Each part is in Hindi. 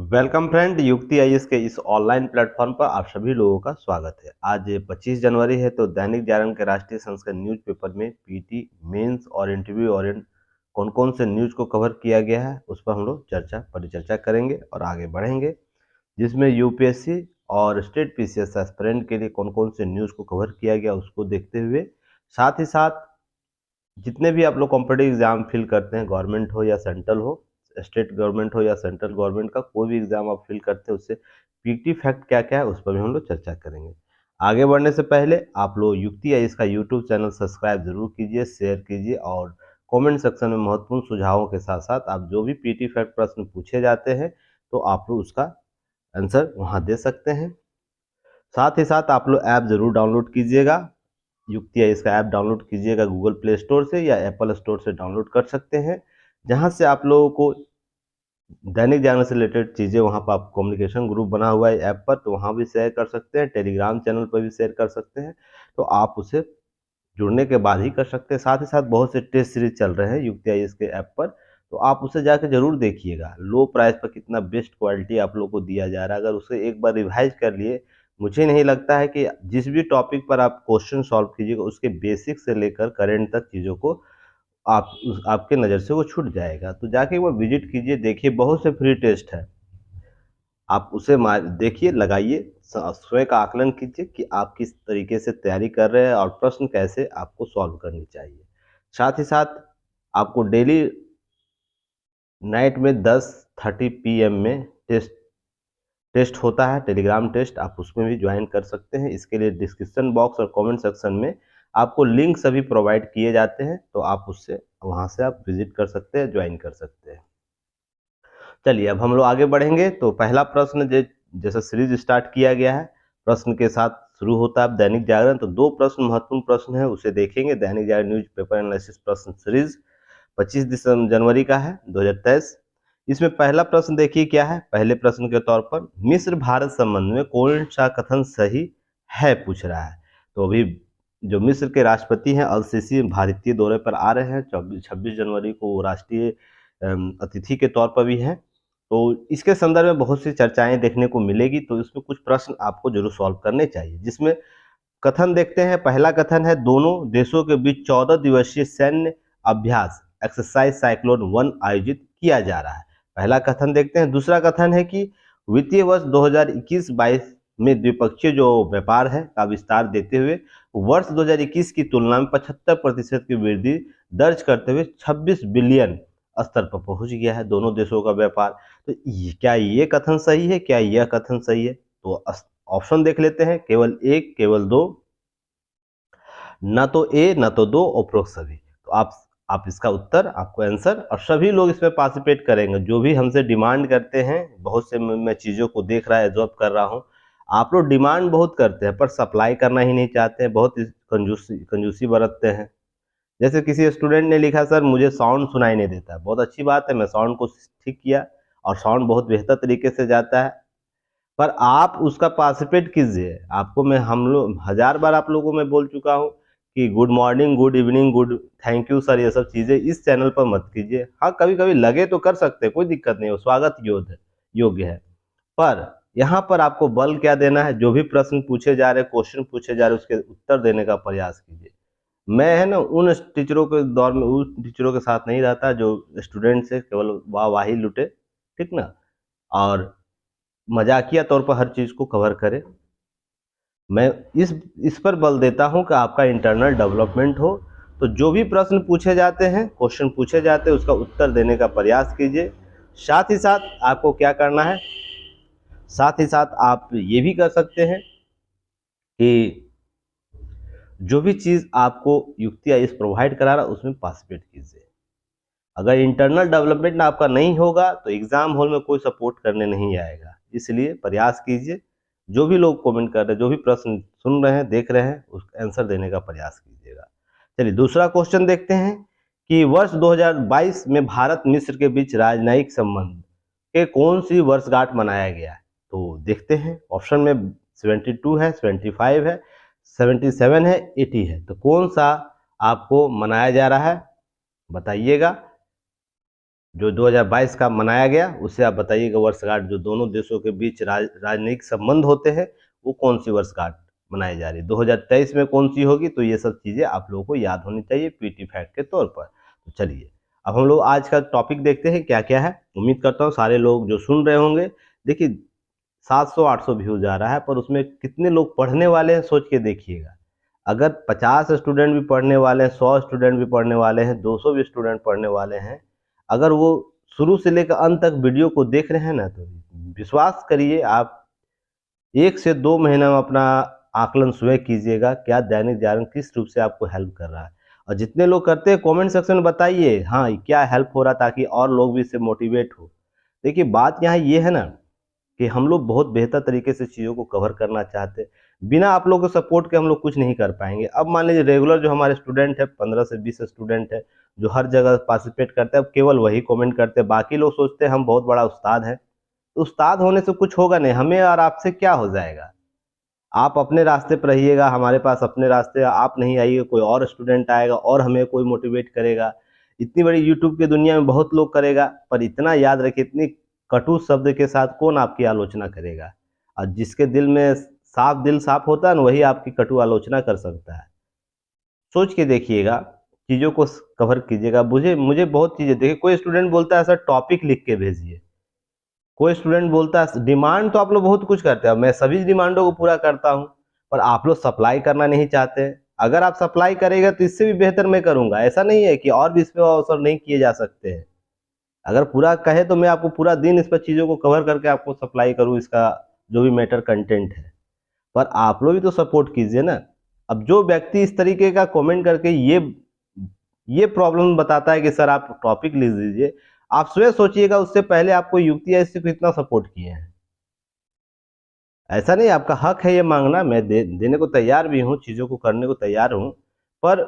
वेलकम फ्रेंड, युक्ति आईएएस के इस ऑनलाइन प्लेटफॉर्म पर आप सभी लोगों का स्वागत है। आज 25 जनवरी है तो दैनिक जागरण के राष्ट्रीय संस्करण न्यूज़पेपर में पीटी मेंस और इंटरव्यू ओरिएंट कौन कौन से न्यूज़ को कवर किया गया है उस पर हम लोग परिचर्चा करेंगे और आगे बढ़ेंगे, जिसमें यूपीएससी और स्टेट पीसीएस एस्पिरेंट के लिए कौन कौन से न्यूज़ को कवर किया गया उसको देखते हुए, साथ ही साथ जितने भी आप लोग कॉम्पिटिटिव एग्जाम फिल करते हैं, गवर्नमेंट हो या सेंट्रल हो, स्टेट गवर्नमेंट हो या सेंट्रल गवर्नमेंट का कोई भी एग्जाम आप फिल करते हैं, उससे पीटी फैक्ट क्या क्या है उस पर भी हम लोग चर्चा करेंगे। आगे बढ़ने से पहले आप लोग युक्ति आईएएस का यूट्यूब चैनल सब्सक्राइब जरूर कीजिए, शेयर कीजिए और कमेंट सेक्शन में महत्वपूर्ण सुझावों के साथ साथ आप जो भी पीटी फैक्ट प्रश्न पूछे जाते हैं तो आप लोग उसका आंसर वहाँ दे सकते हैं। साथ ही साथ आप लोग ऐप जरूर डाउनलोड कीजिएगा। युक्ति है, इसका ऐप डाउनलोड कीजिएगा गूगल प्ले स्टोर से या एप्पल स्टोर से डाउनलोड कर सकते हैं, जहां से आप लोगों को दैनिक जागरण से रिलेटेड चीज़ें वहां पर आप कम्युनिकेशन ग्रुप बना हुआ है ऐप पर, तो वहां भी शेयर कर सकते हैं, टेलीग्राम चैनल पर भी शेयर कर सकते हैं, तो आप उसे जुड़ने के बाद ही कर सकते हैं। साथ ही साथ बहुत से टेस्ट सीरीज चल रहे हैं युक्ति आईएएस के ऐप पर, तो आप उसे जाकर जरूर देखिएगा। लो प्राइस पर कितना बेस्ट क्वालिटी आप लोग को दिया जा रहा है, अगर उसे एक बार रिवाइज कर लिए, मुझे नहीं लगता है कि जिस भी टॉपिक पर आप क्वेश्चन सॉल्व कीजिएगा उसके बेसिक से लेकर करेंट तक चीज़ों को आपके नज़र से वो छूट जाएगा। तो जाके वो विजिट कीजिए, देखिए बहुत से फ्री टेस्ट है, आप उसे देखिए, लगाइए, स्वयं का आकलन कीजिए कि आप किस तरीके से तैयारी कर रहे हैं और प्रश्न कैसे आपको सॉल्व करनी चाहिए। साथ ही साथ आपको डेली नाइट में 10:30 पीएम में टेस्ट टेस्ट होता है, टेलीग्राम टेस्ट, आप उसमें भी ज्वाइन कर सकते हैं। इसके लिए डिस्क्रिप्शन बॉक्स और कमेंट सेक्शन में आपको लिंक सभी प्रोवाइड किए जाते हैं, तो आप उससे वहां से आप विजिट कर सकते हैं, ज्वाइन कर सकते हैं। चलिए अब हम लोग आगे बढ़ेंगे। तो पहला प्रश्न जैसा सीरीज स्टार्ट किया गया है, प्रश्न के साथ शुरू होता है दैनिक जागरण, तो दो प्रश्न महत्वपूर्ण प्रश्न है उसे देखेंगे। Dainik Jagran news paper analysis प्रश्न सीरीज 25 जनवरी का है 2023। इसमें पहला प्रश्न देखिए क्या है। पहले प्रश्न के तौर पर मिस्र भारत संबंध में कौन सा कथन सही है पूछ रहा है। तो अभी जो मिस्र के राष्ट्रपति हैं अल सीसी भारतीय दौरे पर आ रहे हैं, 26 जनवरी को वो राष्ट्रीय अतिथि के तौर पर भी हैं, तो इसके संदर्भ में बहुत सी चर्चाएं देखने को मिलेगी, तो इसमें कुछ प्रश्न आपको जरूर सॉल्व करने चाहिए। जिसमें कथन देखते हैं, पहला कथन है दोनों देशों के बीच 14 दिवसीय सैन्य अभ्यास एक्सरसाइज साइक्लोन 1 आयोजित किया जा रहा है। पहला कथन देखते हैं। दूसरा कथन है कि वित्तीय वर्ष 2021-22 में द्विपक्षीय जो व्यापार है का विस्तार देते हुए वर्ष 2021 की तुलना में 75% की वृद्धि दर्ज करते हुए 26 बिलियन स्तर पर पहुंच गया है दोनों देशों का व्यापार। तो क्या ये कथन सही है, क्या यह कथन सही है? तो ऑप्शन देख लेते हैं, केवल एक, केवल दो, न तो ए न तो दो, उपरोक्त सभी। तो आप इसका उत्तर, आपको आंसर, और सभी लोग इसमें पार्टिसिपेट करेंगे जो भी हमसे डिमांड करते हैं। बहुत से मैं चीज़ों को देख रहा है, ऑब्जर्व कर रहा हूँ, आप लोग डिमांड बहुत करते हैं पर सप्लाई करना ही नहीं चाहते हैं, बहुत कंजूसी कंजूसी बरतते हैं। जैसे किसी स्टूडेंट ने लिखा, सर मुझे साउंड सुनाई नहीं देता। बहुत अच्छी बात है, मैं साउंड को ठीक किया और साउंड बहुत बेहतर तरीके से जाता है, पर आप उसका पार्टिसिपेट कीजिए। आपको मैं, हम लोग 1000 बार आप लोगों को मैं बोल चुका हूँ कि good morning, good evening, good thank you sir, ये सब चीज़ें इस चैनल पर मत कीजिए। हाँ, कभी कभी लगे तो कर सकते हैं, कोई दिक्कत नहीं, वो स्वागत योग्य है। पर यहाँ पर आपको बल क्या देना है, जो भी प्रश्न पूछे जा रहे, क्वेश्चन पूछे जा रहे, उसके उत्तर देने का प्रयास कीजिए। मैं है ना उन टीचरों के दौर में उन टीचरों के साथ नहीं रहता जो स्टूडेंट से केवल वाहवाही लुटे, ठीक ना, और मजाकिया तौर पर हर चीज़ को कवर करे। मैं इस पर बल देता हूं कि आपका इंटरनल डेवलपमेंट हो, तो जो भी प्रश्न पूछे जाते हैं, क्वेश्चन पूछे जाते हैं, उसका उत्तर देने का प्रयास कीजिए। साथ ही साथ आपको क्या करना है, साथ ही साथ आप ये भी कर सकते हैं कि जो भी चीज़ आपको युक्ति आईएएस प्रोवाइड करा रहा है उसमें पार्टिसिपेट कीजिए। अगर इंटरनल डेवलपमेंट आपका नहीं होगा तो एग्जाम हॉल में कोई सपोर्ट करने नहीं आएगा, इसलिए प्रयास कीजिए। जो भी लोग कमेंट कर रहे हैं, जो भी प्रश्न सुन रहे हैं, देख रहे हैं, उसका आंसर देने का प्रयास कीजिएगा। चलिए दूसरा क्वेश्चन देखते हैं कि वर्ष 2022 में भारत मिस्र के बीच राजनयिक संबंध के कौन सी वर्षगांठ मनाया गया है। तो देखते हैं, ऑप्शन में 72 है, 75 है, 77 है, 80 है, तो कौन सा आपको मनाया जा रहा है बताइएगा। जो 2022 का मनाया गया, उससे आप बताइएगा वर्षगांठ जो दोनों देशों के बीच राजनीतिक संबंध होते हैं, वो कौन सी वर्षगांठ मनाई जा रही है, 2023 में कौन सी होगी। तो ये सब चीज़ें आप लोगों को याद होनी चाहिए पीटी फैक्ट के तौर पर। तो चलिए अब हम लोग आज का टॉपिक देखते हैं क्या क्या है। उम्मीद करता हूँ सारे लोग जो सुन रहे होंगे। देखिए 700-800 व्यूज आ रहा है, पर उसमें कितने लोग पढ़ने वाले हैं सोच के देखिएगा। अगर 50 स्टूडेंट भी पढ़ने वाले हैं, 100 स्टूडेंट भी पढ़ने वाले हैं, 200 भी स्टूडेंट पढ़ने वाले हैं, अगर वो शुरू से लेकर अंत तक वीडियो को देख रहे हैं ना, तो विश्वास करिए आप 1 से 2 महीना में अपना आकलन स्वयं कीजिएगा, क्या दैनिक जागरण किस रूप से आपको हेल्प कर रहा है। और जितने लोग करते हैं कमेंट सेक्शन में बताइए हाँ क्या हेल्प हो रहा है, ताकि और लोग भी इससे मोटिवेट हो। देखिए बात यहाँ ये है ना कि हम लोग बहुत बेहतर तरीके से चीज़ों को कवर करना चाहते हैं। बिना आप लोगों के सपोर्ट के हम लोग कुछ नहीं कर पाएंगे। अब मान लीजिए रेगुलर जो हमारे स्टूडेंट है, 15 से 20 स्टूडेंट है जो हर जगह पार्टिसिपेट करते हैं, अब केवल वही कमेंट करते हैं। बाकी लोग सोचते हैं हम बहुत बड़ा उस्ताद है। तो उस्ताद होने से कुछ होगा नहीं, हमें और आपसे क्या हो जाएगा। आप अपने रास्ते पर रहिएगा, हमारे पास अपने रास्ते, आप नहीं आइएगा कोई और स्टूडेंट आएगा और हमें कोई मोटिवेट करेगा। इतनी बड़ी यूट्यूब की दुनिया में बहुत लोग करेगा, पर इतना याद रखिए इतनी कटु शब्द के साथ कौन आपकी आलोचना करेगा। और जिसके दिल में साफ दिल साफ होता है ना, वही आपकी कटु आलोचना कर सकता है। सोच के देखिएगा, चीज़ों को कवर कीजिएगा। मुझे मुझे बहुत चीज़ें देखिए, कोई स्टूडेंट बोलता है सर टॉपिक लिख के भेजिए, कोई स्टूडेंट बोलता है डिमांड तो आप लोग बहुत कुछ करते हैं, मैं सभी डिमांडों को पूरा करता हूँ, पर आप लोग सप्लाई करना नहीं चाहते। अगर आप सप्लाई करेगा तो इससे भी बेहतर मैं करूँगा। ऐसा नहीं है कि और भी इस पे अवसर नहीं किए जा सकते हैं। अगर पूरा कहे तो मैं आपको पूरा दिन इस पर चीज़ों को कवर करके आपको सप्लाई करूँ, इसका जो भी मैटर कंटेंट है। पर आप लोग भी तो सपोर्ट कीजिए ना। अब जो व्यक्ति इस तरीके का कमेंट करके ये प्रॉब्लम बताता है कि सर आप टॉपिक लिख दीजिए, आप स्वयं सोचिएगा उससे पहले आपको युक्ति ऐसे कितना सपोर्ट किए हैं। ऐसा नहीं, आपका हक है ये मांगना, मैं देने को तैयार भी हूँ, चीज़ों को करने को तैयार हूँ। पर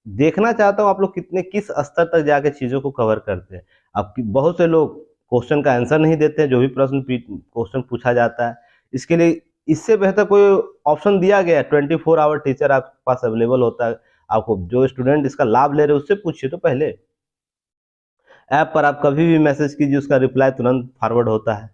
देखना चाहता हूँ आप लोग कितने किस स्तर तक जाके चीज़ों को कवर करते हैं। अब बहुत से लोग क्वेश्चन का आंसर नहीं देते हैं, जो भी प्रश्न क्वेश्चन पूछा जाता है। इसके लिए इससे बेहतर कोई ऑप्शन दिया गया है, 24 आवर टीचर आपके पास अवेलेबल होता है। आपको जो स्टूडेंट इसका लाभ ले रहे हैं उससे पूछिए तो पहले। ऐप पर आप कभी भी मैसेज कीजिए, उसका रिप्लाई तुरंत फॉरवर्ड होता है।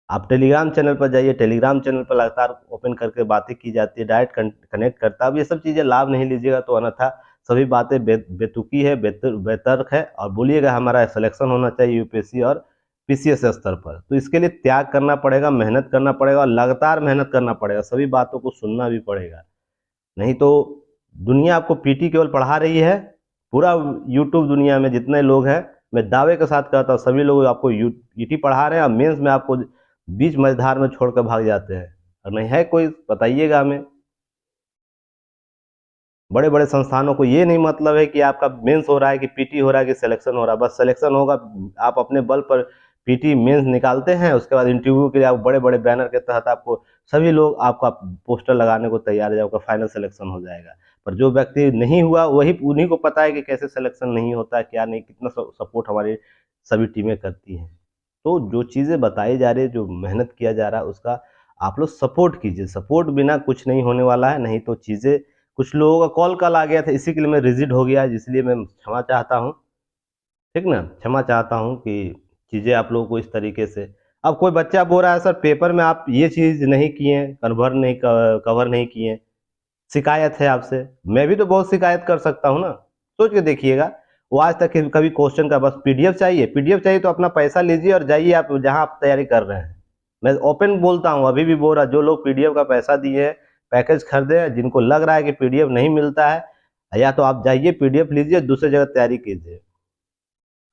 आप टेलीग्राम चैनल पर जाइए, टेलीग्राम चैनल पर लगातार ओपन करके बातें की जाती है, डायरेक्ट कनेक्ट करता है। अब ये सब चीज़ें लाभ नहीं लीजिएगा तो अन्यथा सभी बातें बेतुकी है, बेतर्क है, और बोलिएगा हमारा सिलेक्शन होना चाहिए यूपीएससी और पीसीएस स्तर पर। तो इसके लिए त्याग करना पड़ेगा, मेहनत करना पड़ेगा और लगातार मेहनत करना पड़ेगा, सभी बातों को सुनना भी पड़ेगा। नहीं तो दुनिया आपको पीटी केवल पढ़ा रही है। पूरा यूट्यूब दुनिया में जितने लोग हैं, मैं दावे के साथ कहता हूँ सभी लोग आपको पीटी पढ़ा रहे हैं और मेंस में आपको बीच मझधार में छोड़कर भाग जाते हैं। और नहीं है कोई बताइएगा हमें। बड़े बड़े संस्थानों को ये नहीं मतलब है कि आपका मेंस हो रहा है कि पीटी हो रहा है कि सिलेक्शन हो रहा है। बस सिलेक्शन होगा, आप अपने बल पर पीटी मेंस निकालते हैं, उसके बाद इंटरव्यू के लिए आप बड़े बड़े बैनर के तहत आपको सभी लोग आपका पोस्टर लगाने को तैयार है, आपका फाइनल सिलेक्शन हो जाएगा। पर जो व्यक्ति नहीं हुआ वही उन्हीं को पता है कि कैसे सिलेक्शन नहीं होता है, क्या नहीं, कितना सपोर्ट हमारी सभी टीमें करती हैं। तो जो चीज़ें बताई जा रही है, जो मेहनत किया जा रहा है, उसका आप लोग सपोर्ट कीजिए। सपोर्ट बिना कुछ नहीं होने वाला है। नहीं तो चीज़ें, कुछ लोगों का कॉल आ गया था, इसी के लिए मैं रिजिड हो गया, इसलिए मैं क्षमा चाहता हूँ। ठीक ना, क्षमा चाहता हूँ कि चीज़ें आप लोगों को इस तरीके से। अब कोई बच्चा बोल रहा है सर पेपर में आप ये चीज़ नहीं किए, कवर नहीं किए, शिकायत है आपसे। मैं भी तो बहुत शिकायत कर सकता हूँ ना। सोच के देखिएगा, वो आज तक कभी क्वेश्चन का बस पीडीएफ चाहिए, पीडीएफ चाहिए तो अपना पैसा लीजिए और जाइए आप जहाँ आप तैयारी कर रहे हैं। मैं ओपन बोलता हूँ, अभी भी बोल रहा, जो लोग पीडीएफ का पैसा दिए हैं, पैकेज खरीदे हैं, जिनको लग रहा है कि पीडीएफ नहीं मिलता है, या तो आप जाइए पीडीएफ लीजिए, दूसरी जगह तैयारी कीजिए।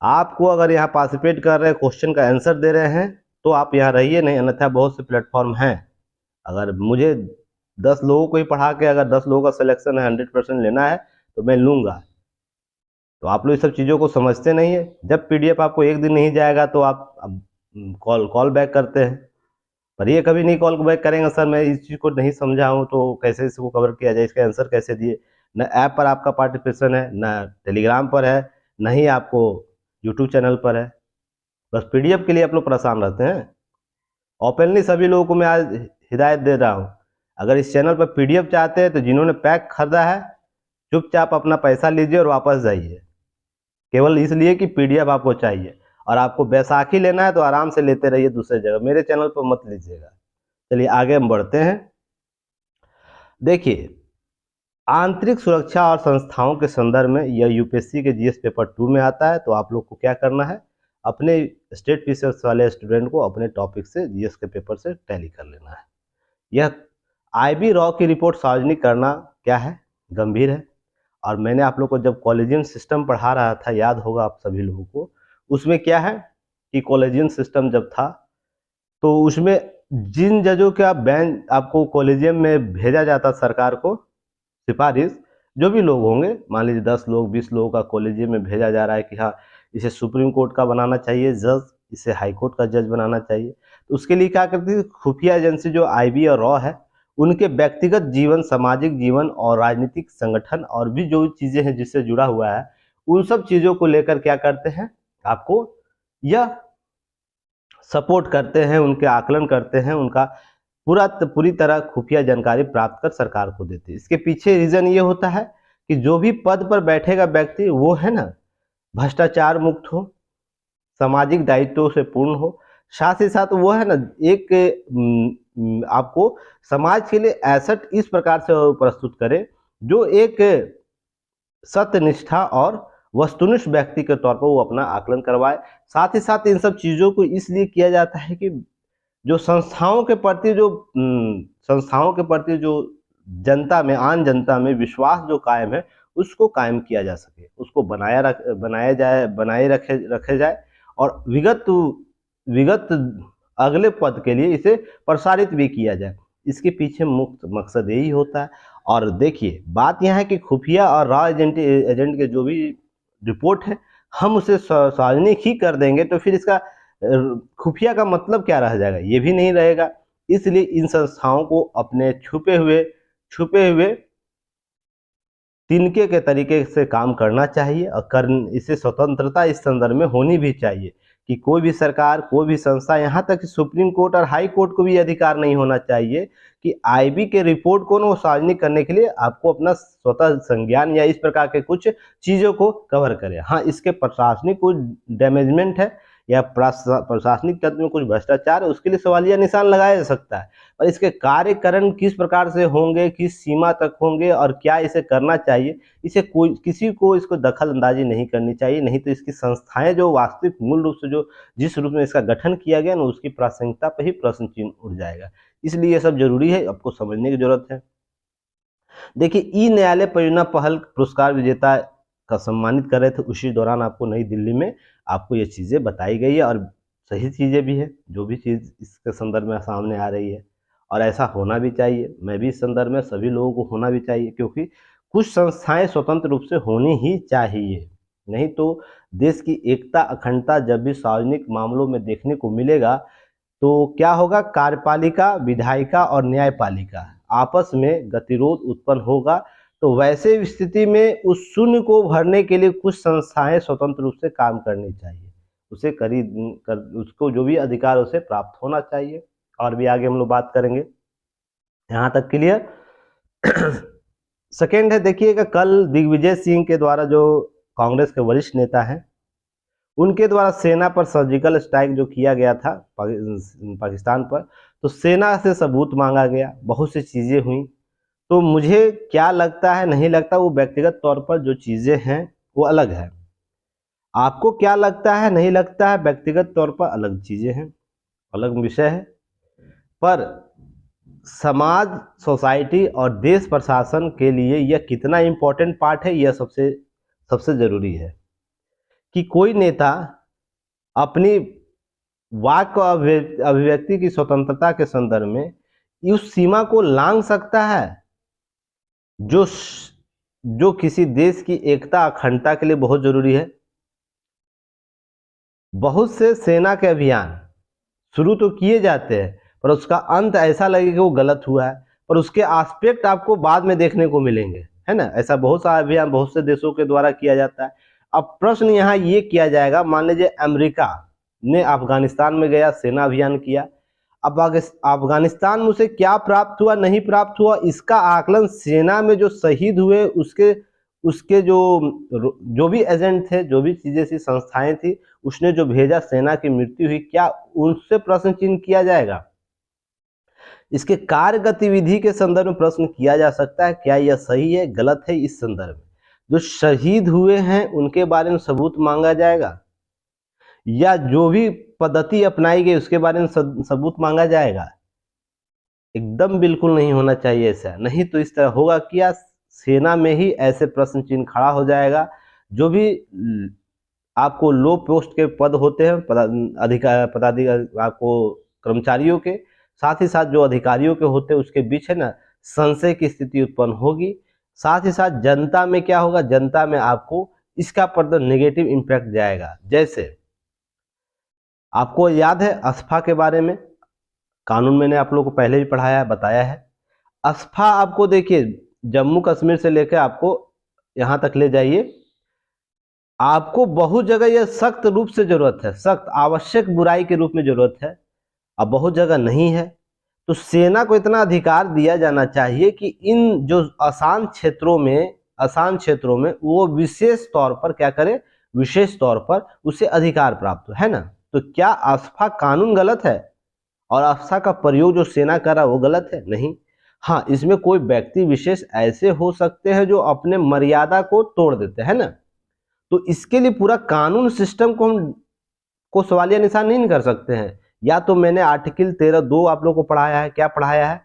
आपको अगर यहाँ पार्टिसिपेट कर रहे हैं, क्वेश्चन का आंसर दे रहे हैं, तो आप यहाँ रहिए, नहीं अन्यथा बहुत से प्लेटफॉर्म हैं। अगर मुझे 10 लोगों को ही पढ़ा के अगर 10 लोगों का सिलेक्शन है, 100% लेना है तो मैं लूँगा। तो आप लोग इस सब चीज़ों को समझते नहीं है। जब पीडीएफ आपको एक दिन नहीं जाएगा तो आप कॉल बैक करते हैं, पर ये कभी नहीं कॉल बैक करेंगे सर मैं इस चीज़ को नहीं समझा हूँ तो कैसे इसको कवर किया जाए, इसका आंसर कैसे दिए। न ऐप पर आपका पार्टिसिपेशन है, न टेलीग्राम पर है, न ही आपको यूट्यूब चैनल पर है। बस पीडीएफ के लिए आप लोग परेशान रहते हैं। ओपनली सभी लोगों को मैं आज हिदायत दे रहा हूँ, अगर इस चैनल पर पीडीएफ चाहते हैं तो जिन्होंने पैक खरीदा है, चुपचाप अपना पैसा लीजिए और वापस जाइए। केवल इसलिए कि पीडीएफ आपको चाहिए, और आपको बैसाखी लेना है तो आराम से लेते रहिए दूसरे जगह, मेरे चैनल पर मत लीजिएगा। चलिए आगे हम बढ़ते हैं। देखिए, आंतरिक सुरक्षा और संस्थाओं के संदर्भ में यह यूपीएससी के जीएस पेपर 2 में आता है। तो आप लोग को क्या करना है, अपने स्टेट पीसीएस वाले स्टूडेंट को अपने टॉपिक से जीएस के पेपर से टैली कर लेना है। यह आईबी रॉ की रिपोर्ट सार्वजनिक करना क्या है, गंभीर है। और मैंने आप लोग को जब कॉलेजियन सिस्टम पढ़ा रहा था, याद होगा आप सभी लोगों को, उसमें क्या है कि कॉलेजियन सिस्टम जब था तो उसमें जिन जजों का बेंच आपको कॉलेजियम में भेजा जाता, सरकार को सिफारिश, जो भी लोग होंगे, मान लीजिए 10 लोग 20 लोगों का कॉलेजियम में भेजा जा रहा है कि हाँ इसे सुप्रीम कोर्ट का बनाना चाहिए जज, इसे हाई कोर्ट का जज बनाना चाहिए, तो उसके लिए क्या करती थी, खुफिया एजेंसी जो आईबी और रॉ है, उनके व्यक्तिगत जीवन, सामाजिक जीवन और राजनीतिक संगठन और भी जो चीज़ें हैं जिससे जुड़ा हुआ है, उन सब चीज़ों को लेकर क्या करते हैं, आपको यह सपोर्ट करते हैं, उनके आकलन करते हैं, उनका पूरी तरह खुफिया जानकारी प्राप्त कर सरकार को देते हैं। इसके पीछे रीजन ये होता है कि जो भी पद पर बैठेगा व्यक्ति, वो है ना भ्रष्टाचार मुक्त हो, सामाजिक दायित्वों से पूर्ण हो, साथ ही साथ वो है ना एक आपको समाज के लिए एसेट इस प्रकार से प्रस्तुत करे जो एक सत्यनिष्ठा और वस्तुनिष्ठ व्यक्ति के तौर पर वो अपना आकलन करवाए। साथ ही साथ इन सब चीज़ों को इसलिए किया जाता है कि जो संस्थाओं के प्रति जो जनता में, आम जनता में विश्वास जो कायम है, उसको कायम किया जा सके, उसको बनाए रखे जाए, और विगत अगले पद के लिए इसे प्रसारित भी किया जाए। इसके पीछे मुख्य मकसद यही होता है। और देखिए, बात यह है कि खुफिया और रॉ एजेंट के जो भी रिपोर्ट है, हम उसे सार्वजनिक ही कर देंगे तो फिर इसका खुफिया का मतलब क्या रह जाएगा, ये भी नहीं रहेगा। इसलिए इन संस्थाओं को अपने छुपे हुए तिनके के तरीके से काम करना चाहिए, और इसे स्वतंत्रता इस संदर्भ में होनी भी चाहिए कि कोई भी सरकार, कोई भी संस्था, यहाँ तक कि सुप्रीम कोर्ट और हाई कोर्ट को भी अधिकार नहीं होना चाहिए कि आईबी के रिपोर्ट को ना सार्वजनिक करने के लिए आपको अपना स्वतः संज्ञान या इस प्रकार के कुछ चीज़ों को कवर करे। हाँ, इसके प्रशासनिक कुछ डैमेजमेंट है या प्रशासनिक तत्व में कुछ भ्रष्टाचार है, उसके लिए सवालिया निशान लगाया जा सकता है, और इसके कार्यकरण किस प्रकार से होंगे, किस सीमा तक होंगे और क्या इसे करना चाहिए, इसे किसी को इसको दखल अंदाजी नहीं करनी चाहिए। नहीं तो इसकी संस्थाएं जो वास्तविक मूल रूप से जो जिस रूप में इसका गठन किया गया ना, उसकी प्रासंगिकता पर ही प्रश्न चिन्ह उठ जाएगा। इसलिए ये सब जरूरी है, आपको समझने की जरूरत है। देखिए, ई न्यायालय परियोजना पहल पुरस्कार विजेता का सम्मानित कर रहे थे, उसी दौरान आपको नई दिल्ली में आपको ये चीज़ें बताई गई है, और सही चीज़ें भी है, जो भी चीज़ इसके संदर्भ में सामने आ रही है, और ऐसा होना भी चाहिए। मैं भी इस संदर्भ में सभी लोगों को होना भी चाहिए, क्योंकि कुछ संस्थाएं स्वतंत्र रूप से होनी ही चाहिए, नहीं तो देश की एकता, अखंडता जब भी सार्वजनिक मामलों में देखने को मिलेगा तो क्या होगा, कार्यपालिका, विधायिका और न्यायपालिका आपस में गतिरोध उत्पन्न होगा। तो वैसे स्थिति में उस शून्य को भरने के लिए कुछ संस्थाएं स्वतंत्र रूप से काम करनी चाहिए, उसे उसको जो भी अधिकार उसे प्राप्त होना चाहिए। और भी आगे हम लोग बात करेंगे, यहाँ तक क्लियर। सेकेंड है, देखिएगा, कल दिग्विजय सिंह के द्वारा, जो कांग्रेस के वरिष्ठ नेता हैं, उनके द्वारा सेना पर सर्जिकल स्ट्राइक जो किया गया था पाकिस्तान पर, तो सेना से सबूत मांगा गया, बहुत सी चीज़ें हुई। तो मुझे क्या लगता है, नहीं लगता, वो व्यक्तिगत तौर पर जो चीज़ें हैं वो अलग है। आपको क्या लगता है, नहीं लगता है, व्यक्तिगत तौर पर अलग चीज़ें हैं, अलग विषय है। पर समाज, सोसाइटी और देश प्रशासन के लिए यह कितना इम्पोर्टेंट पार्ट है, यह सबसे ज़रूरी है कि कोई नेता अपनी वाक अभिव्यक्ति की स्वतंत्रता के संदर्भ में उस सीमा को लांघ सकता है जो किसी देश की एकता, अखंडता के लिए बहुत जरूरी है। बहुत से सेना के अभियान शुरू तो किए जाते हैं, पर उसका अंत ऐसा लगे कि वो गलत हुआ है, पर उसके एस्पेक्ट आपको बाद में देखने को मिलेंगे, है ना। ऐसा बहुत सा अभियान बहुत से देशों के द्वारा किया जाता है। अब प्रश्न यहाँ ये किया जाएगा, मान लीजिए अमेरिका ने अफगानिस्तान में गया, सेना अभियान किया, अब अफगानिस्तान में उसे क्या प्राप्त हुआ, नहीं प्राप्त हुआ, इसका आकलन सेना में जो शहीद हुए उसके जो भी एजेंट थे, जो भी चीजें थी, संस्थाएं थी, उसने जो भेजा, सेना की मृत्यु हुई, क्या उनसे प्रश्न चिन्ह किया जाएगा? इसके कार्य गतिविधि के संदर्भ में प्रश्न किया जा सकता है, क्या यह सही है, गलत है। इस संदर्भ में जो शहीद हुए हैं उनके बारे में सबूत मांगा जाएगा, या जो भी पद्धति अपनाई गई उसके बारे में सबूत मांगा जाएगा? एकदम बिल्कुल नहीं होना चाहिए ऐसा। नहीं तो इस तरह होगा क्या, सेना में ही ऐसे प्रश्न चिन्ह खड़ा हो जाएगा। जो भी आपको लो पोस्ट के पद होते हैं, पदाधिकारी, आपको कर्मचारियों के साथ ही साथ जो अधिकारियों के होते हैं, उसके बीच है ना संशय की स्थिति उत्पन्न होगी। साथ ही साथ जनता में क्या होगा, जनता में आपको इसका पर नेगेटिव इम्पैक्ट जाएगा। जैसे आपको याद है अस्फा के बारे में, कानून मैंने आप लोगों को पहले भी पढ़ाया है, बताया है। अस्फा आपको देखिए, जम्मू कश्मीर से लेकर आपको यहां तक ले जाइए, आपको बहुत जगह यह सख्त रूप से जरूरत है, सख्त आवश्यक बुराई के रूप में जरूरत है, अब बहुत जगह नहीं है। तो सेना को इतना अधिकार दिया जाना चाहिए कि इन जो आसान क्षेत्रों में वो विशेष तौर पर क्या करे, विशेष तौर पर उसे अधिकार प्राप्त हो, है ना। तो क्या अस्फा कानून गलत है और अस्फा का प्रयोग जो सेना कर रहा है वो गलत है? नहीं। हाँ, इसमें कोई व्यक्ति विशेष ऐसे हो सकते हैं जो अपने मर्यादा को तोड़ देते हैं ना, तो इसके लिए पूरा कानून सिस्टम को हम सवालिया निशान नहीं कर सकते हैं। या तो मैंने आर्टिकल 13(2) आप लोगों को पढ़ाया है, क्या पढ़ाया है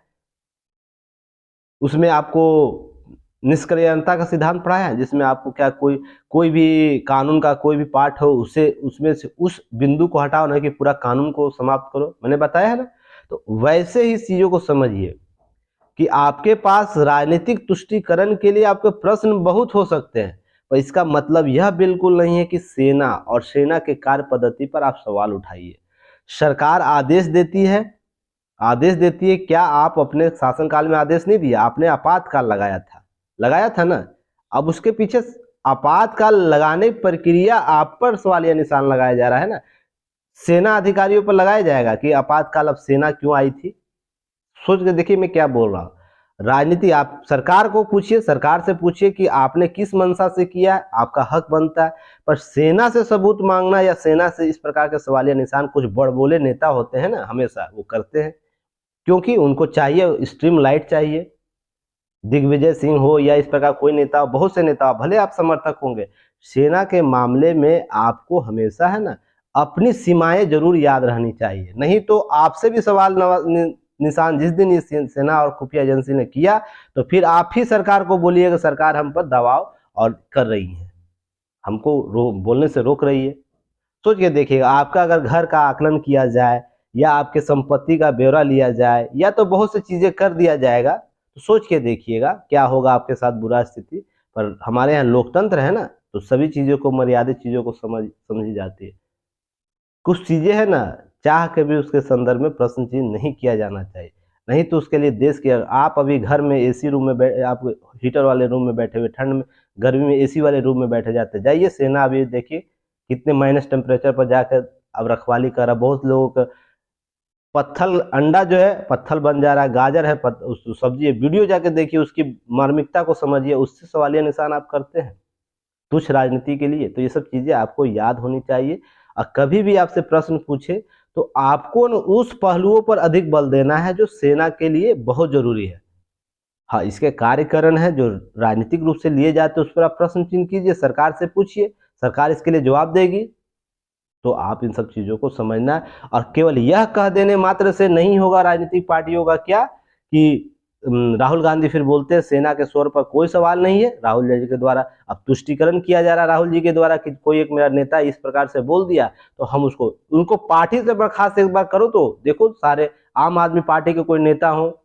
उसमें, आपको निष्क्रियता का सिद्धांत पढ़ाया है, जिसमें आपको क्या कोई भी कानून का कोई भी पार्ट हो उसे उसमें से उस बिंदु को हटाओ, नहीं कि पूरा कानून को समाप्त करो, मैंने बताया है ना। तो वैसे ही चीजों को समझिए कि आपके पास राजनीतिक तुष्टीकरण के लिए आपके प्रश्न बहुत हो सकते हैं, पर इसका मतलब यह बिल्कुल नहीं है कि सेना और सेना के कार्य पद्धति पर आप सवाल उठाइए। सरकार आदेश देती है, क्या आप अपने शासनकाल में आदेश नहीं दिया? आपने आपातकाल लगाया था ना। अब उसके पीछे आपातकाल लगाने की प्रक्रिया आप पर सवालिया निशान लगाया जा रहा है ना, सेना अधिकारियों पर लगाया जाएगा कि आपातकाल अब सेना क्यों आई थी। सोच के देखिए मैं क्या बोल रहा हूँ। राजनीति आप सरकार को पूछिए, सरकार से पूछिए कि आपने किस मंशा से किया है, आपका हक बनता है। पर सेना से सबूत मांगना या सेना से इस प्रकार के सवालिया निशान, कुछ बड़बोले नेता होते हैं ना, हमेशा वो करते हैं, क्योंकि उनको चाहिए स्ट्रीम लाइट चाहिए। दिग्विजय सिंह हो या इस प्रकार कोई नेता हो, बहुत से नेता हो, भले आप समर्थक होंगे, सेना के मामले में आपको हमेशा है ना अपनी सीमाएं जरूर याद रहनी चाहिए। नहीं तो आपसे भी सवाल निशान जिस दिन इस सेना और खुफिया एजेंसी ने किया, तो फिर आप ही सरकार को बोलिएगा सरकार हम पर दबाव और कर रही है, हमको बोलने से रोक रही है। सोच के देखिएगा, आपका अगर घर का आकलन किया जाए या आपके संपत्ति का ब्यौरा लिया जाए या तो बहुत सी चीजें कर दिया जाएगा, तो सोच के देखिएगा क्या होगा आपके साथ बुरा स्थिति। पर हमारे यहाँ लोकतंत्र है ना, तो सभी चीजों को, मर्यादित चीजों को समझी जाती है। कुछ चीजें है ना चाह के भी उसके संदर्भ में प्रश्न चिन्ह नहीं किया जाना चाहिए। नहीं तो उसके लिए देश के, आप अभी घर में एसी रूम में आप हीटर वाले रूम में बैठे हुए, ठंड में गर्मी में एसी वाले रूम में बैठे जाते, जाइए सेना अभी देखिए कितने माइनस टेम्परेचर पर जाकर अब रखवाली कर रहा। बहुत लोगों का पत्थल अंडा जो है पत्थल बन जा रहा है, गाजर है सब्जी है, वीडियो जाके देखिए, उसकी मार्मिकता को समझिए, उससे सवालिया निशान आप करते हैं तुच्छ राजनीति के लिए। तो ये सब चीजें आपको याद होनी चाहिए। और कभी भी आपसे प्रश्न पूछे तो आपको न उस पहलुओं पर अधिक बल देना है जो सेना के लिए बहुत जरूरी है। हाँ, इसके कार्यकरण है जो राजनीतिक रूप से लिए जाते हैं, उस पर आप प्रश्न चिन्ह कीजिए, सरकार से पूछिए, सरकार इसके लिए जवाब देगी। तो आप इन सब चीजों को समझना है। और केवल यह कह देने मात्र से नहीं होगा राजनीतिक पार्टियों का क्या कि राहुल गांधी फिर बोलते हैं सेना के स्वर पर कोई सवाल नहीं है, राहुल जी के द्वारा अब तुष्टीकरण किया जा रहा है राहुल जी के द्वारा कि कोई एक मेरा नेता इस प्रकार से बोल दिया तो हम उनको पार्टी से बर्खास्त एक बार करो। तो देखो सारे आम आदमी पार्टी के कोई नेता हो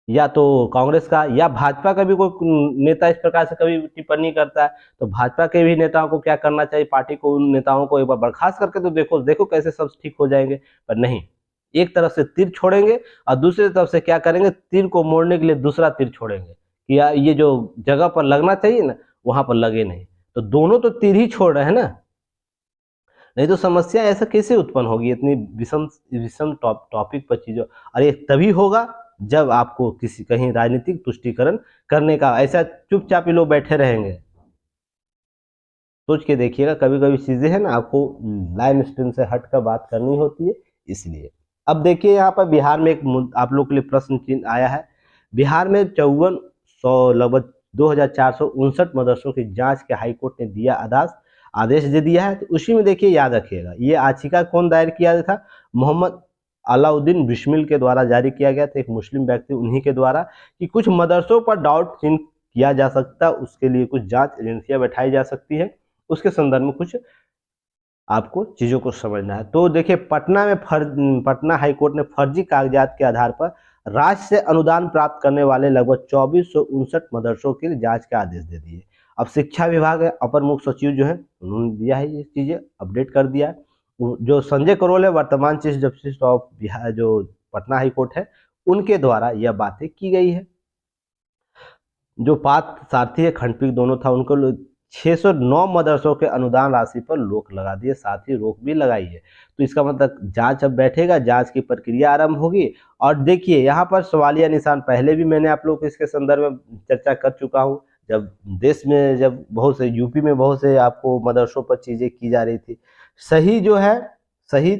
या तो कांग्रेस का या भाजपा का भी कोई नेता इस प्रकार से कभी टिप्पणी करता है, तो भाजपा के भी नेताओं को क्या करना चाहिए, पार्टी को उन नेताओं को एक बार बर्खास्त करके तो देखो कैसे सब ठीक हो जाएंगे। पर नहीं, एक तरफ से तीर छोड़ेंगे और दूसरी तरफ से क्या करेंगे, तीर को मोड़ने के लिए दूसरा तीर छोड़ेंगे कि ये जो जगह पर लगना चाहिए ना वहां पर लगे नहीं। तो दोनों तो तीर ही छोड़ रहे हैं ना, नहीं तो समस्या ऐसा कैसे उत्पन्न होगी इतनी विषम विषम टॉपिक पर चीजों। अरे तभी होगा जब आपको किसी कहीं राजनीतिक तुष्टीकरण करने का, ऐसा चुपचाप ही लोग बैठे रहेंगे। सोच के देखिएगा, कभी कभी चीजें हैं ना, आपको लाइन स्ट्रीम से हट कर बात करनी होती है, इसलिए। अब देखिए यहाँ पर बिहार में एक आप लोग के लिए प्रश्न चिन्ह आया है। बिहार में 5400 लगभग 2459 मदरसों की जांच के हाईकोर्ट ने दिया आदेश दे दिया है। तो उसी में देखिए, याद रखिएगा, ये याचिका कौन दायर किया था? मोहम्मद अलाउद्दीन बिस्मिल के द्वारा जारी किया गया था, एक मुस्लिम व्यक्ति, उन्हीं के द्वारा, कि कुछ मदरसों पर डाउट चिन्ह किया जा सकता, उसके लिए कुछ जांच एजेंसियां बैठाई जा सकती है, उसके संदर्भ में कुछ आपको चीजों को समझना है। तो देखिए, पटना हाईकोर्ट ने फर्जी कागजात के आधार पर राज्य से अनुदान प्राप्त करने वाले लगभग 2459 मदरसों के लिए जांच के आदेश दे दिए। अब शिक्षा विभाग है, अपर मुख्य सचिव जो है, उन्होंने दिया है, ये चीजें अपडेट कर दिया है। जो संजय करोल है, वर्तमान चीफ जस्टिस ऑफ बिहार, जो पटना हाईकोर्ट है, उनके द्वारा यह बातें की गई है। जो पार्थ सारथी है, खंडपीठ दोनों था, उनको 609 मदरसों के अनुदान राशि पर रोक लगा दिए, साथ ही रोक भी लगाई है। तो इसका मतलब जांच अब बैठेगा, जांच की प्रक्रिया आरंभ होगी। और देखिए, यहाँ पर सवालिया निशान पहले भी मैंने आप लोग को इसके संदर्भ में चर्चा कर चुका हूँ। जब देश में, जब बहुत से यूपी में बहुत से आपको मदरसों पर चीजें की जा रही थी, सही जो है, सही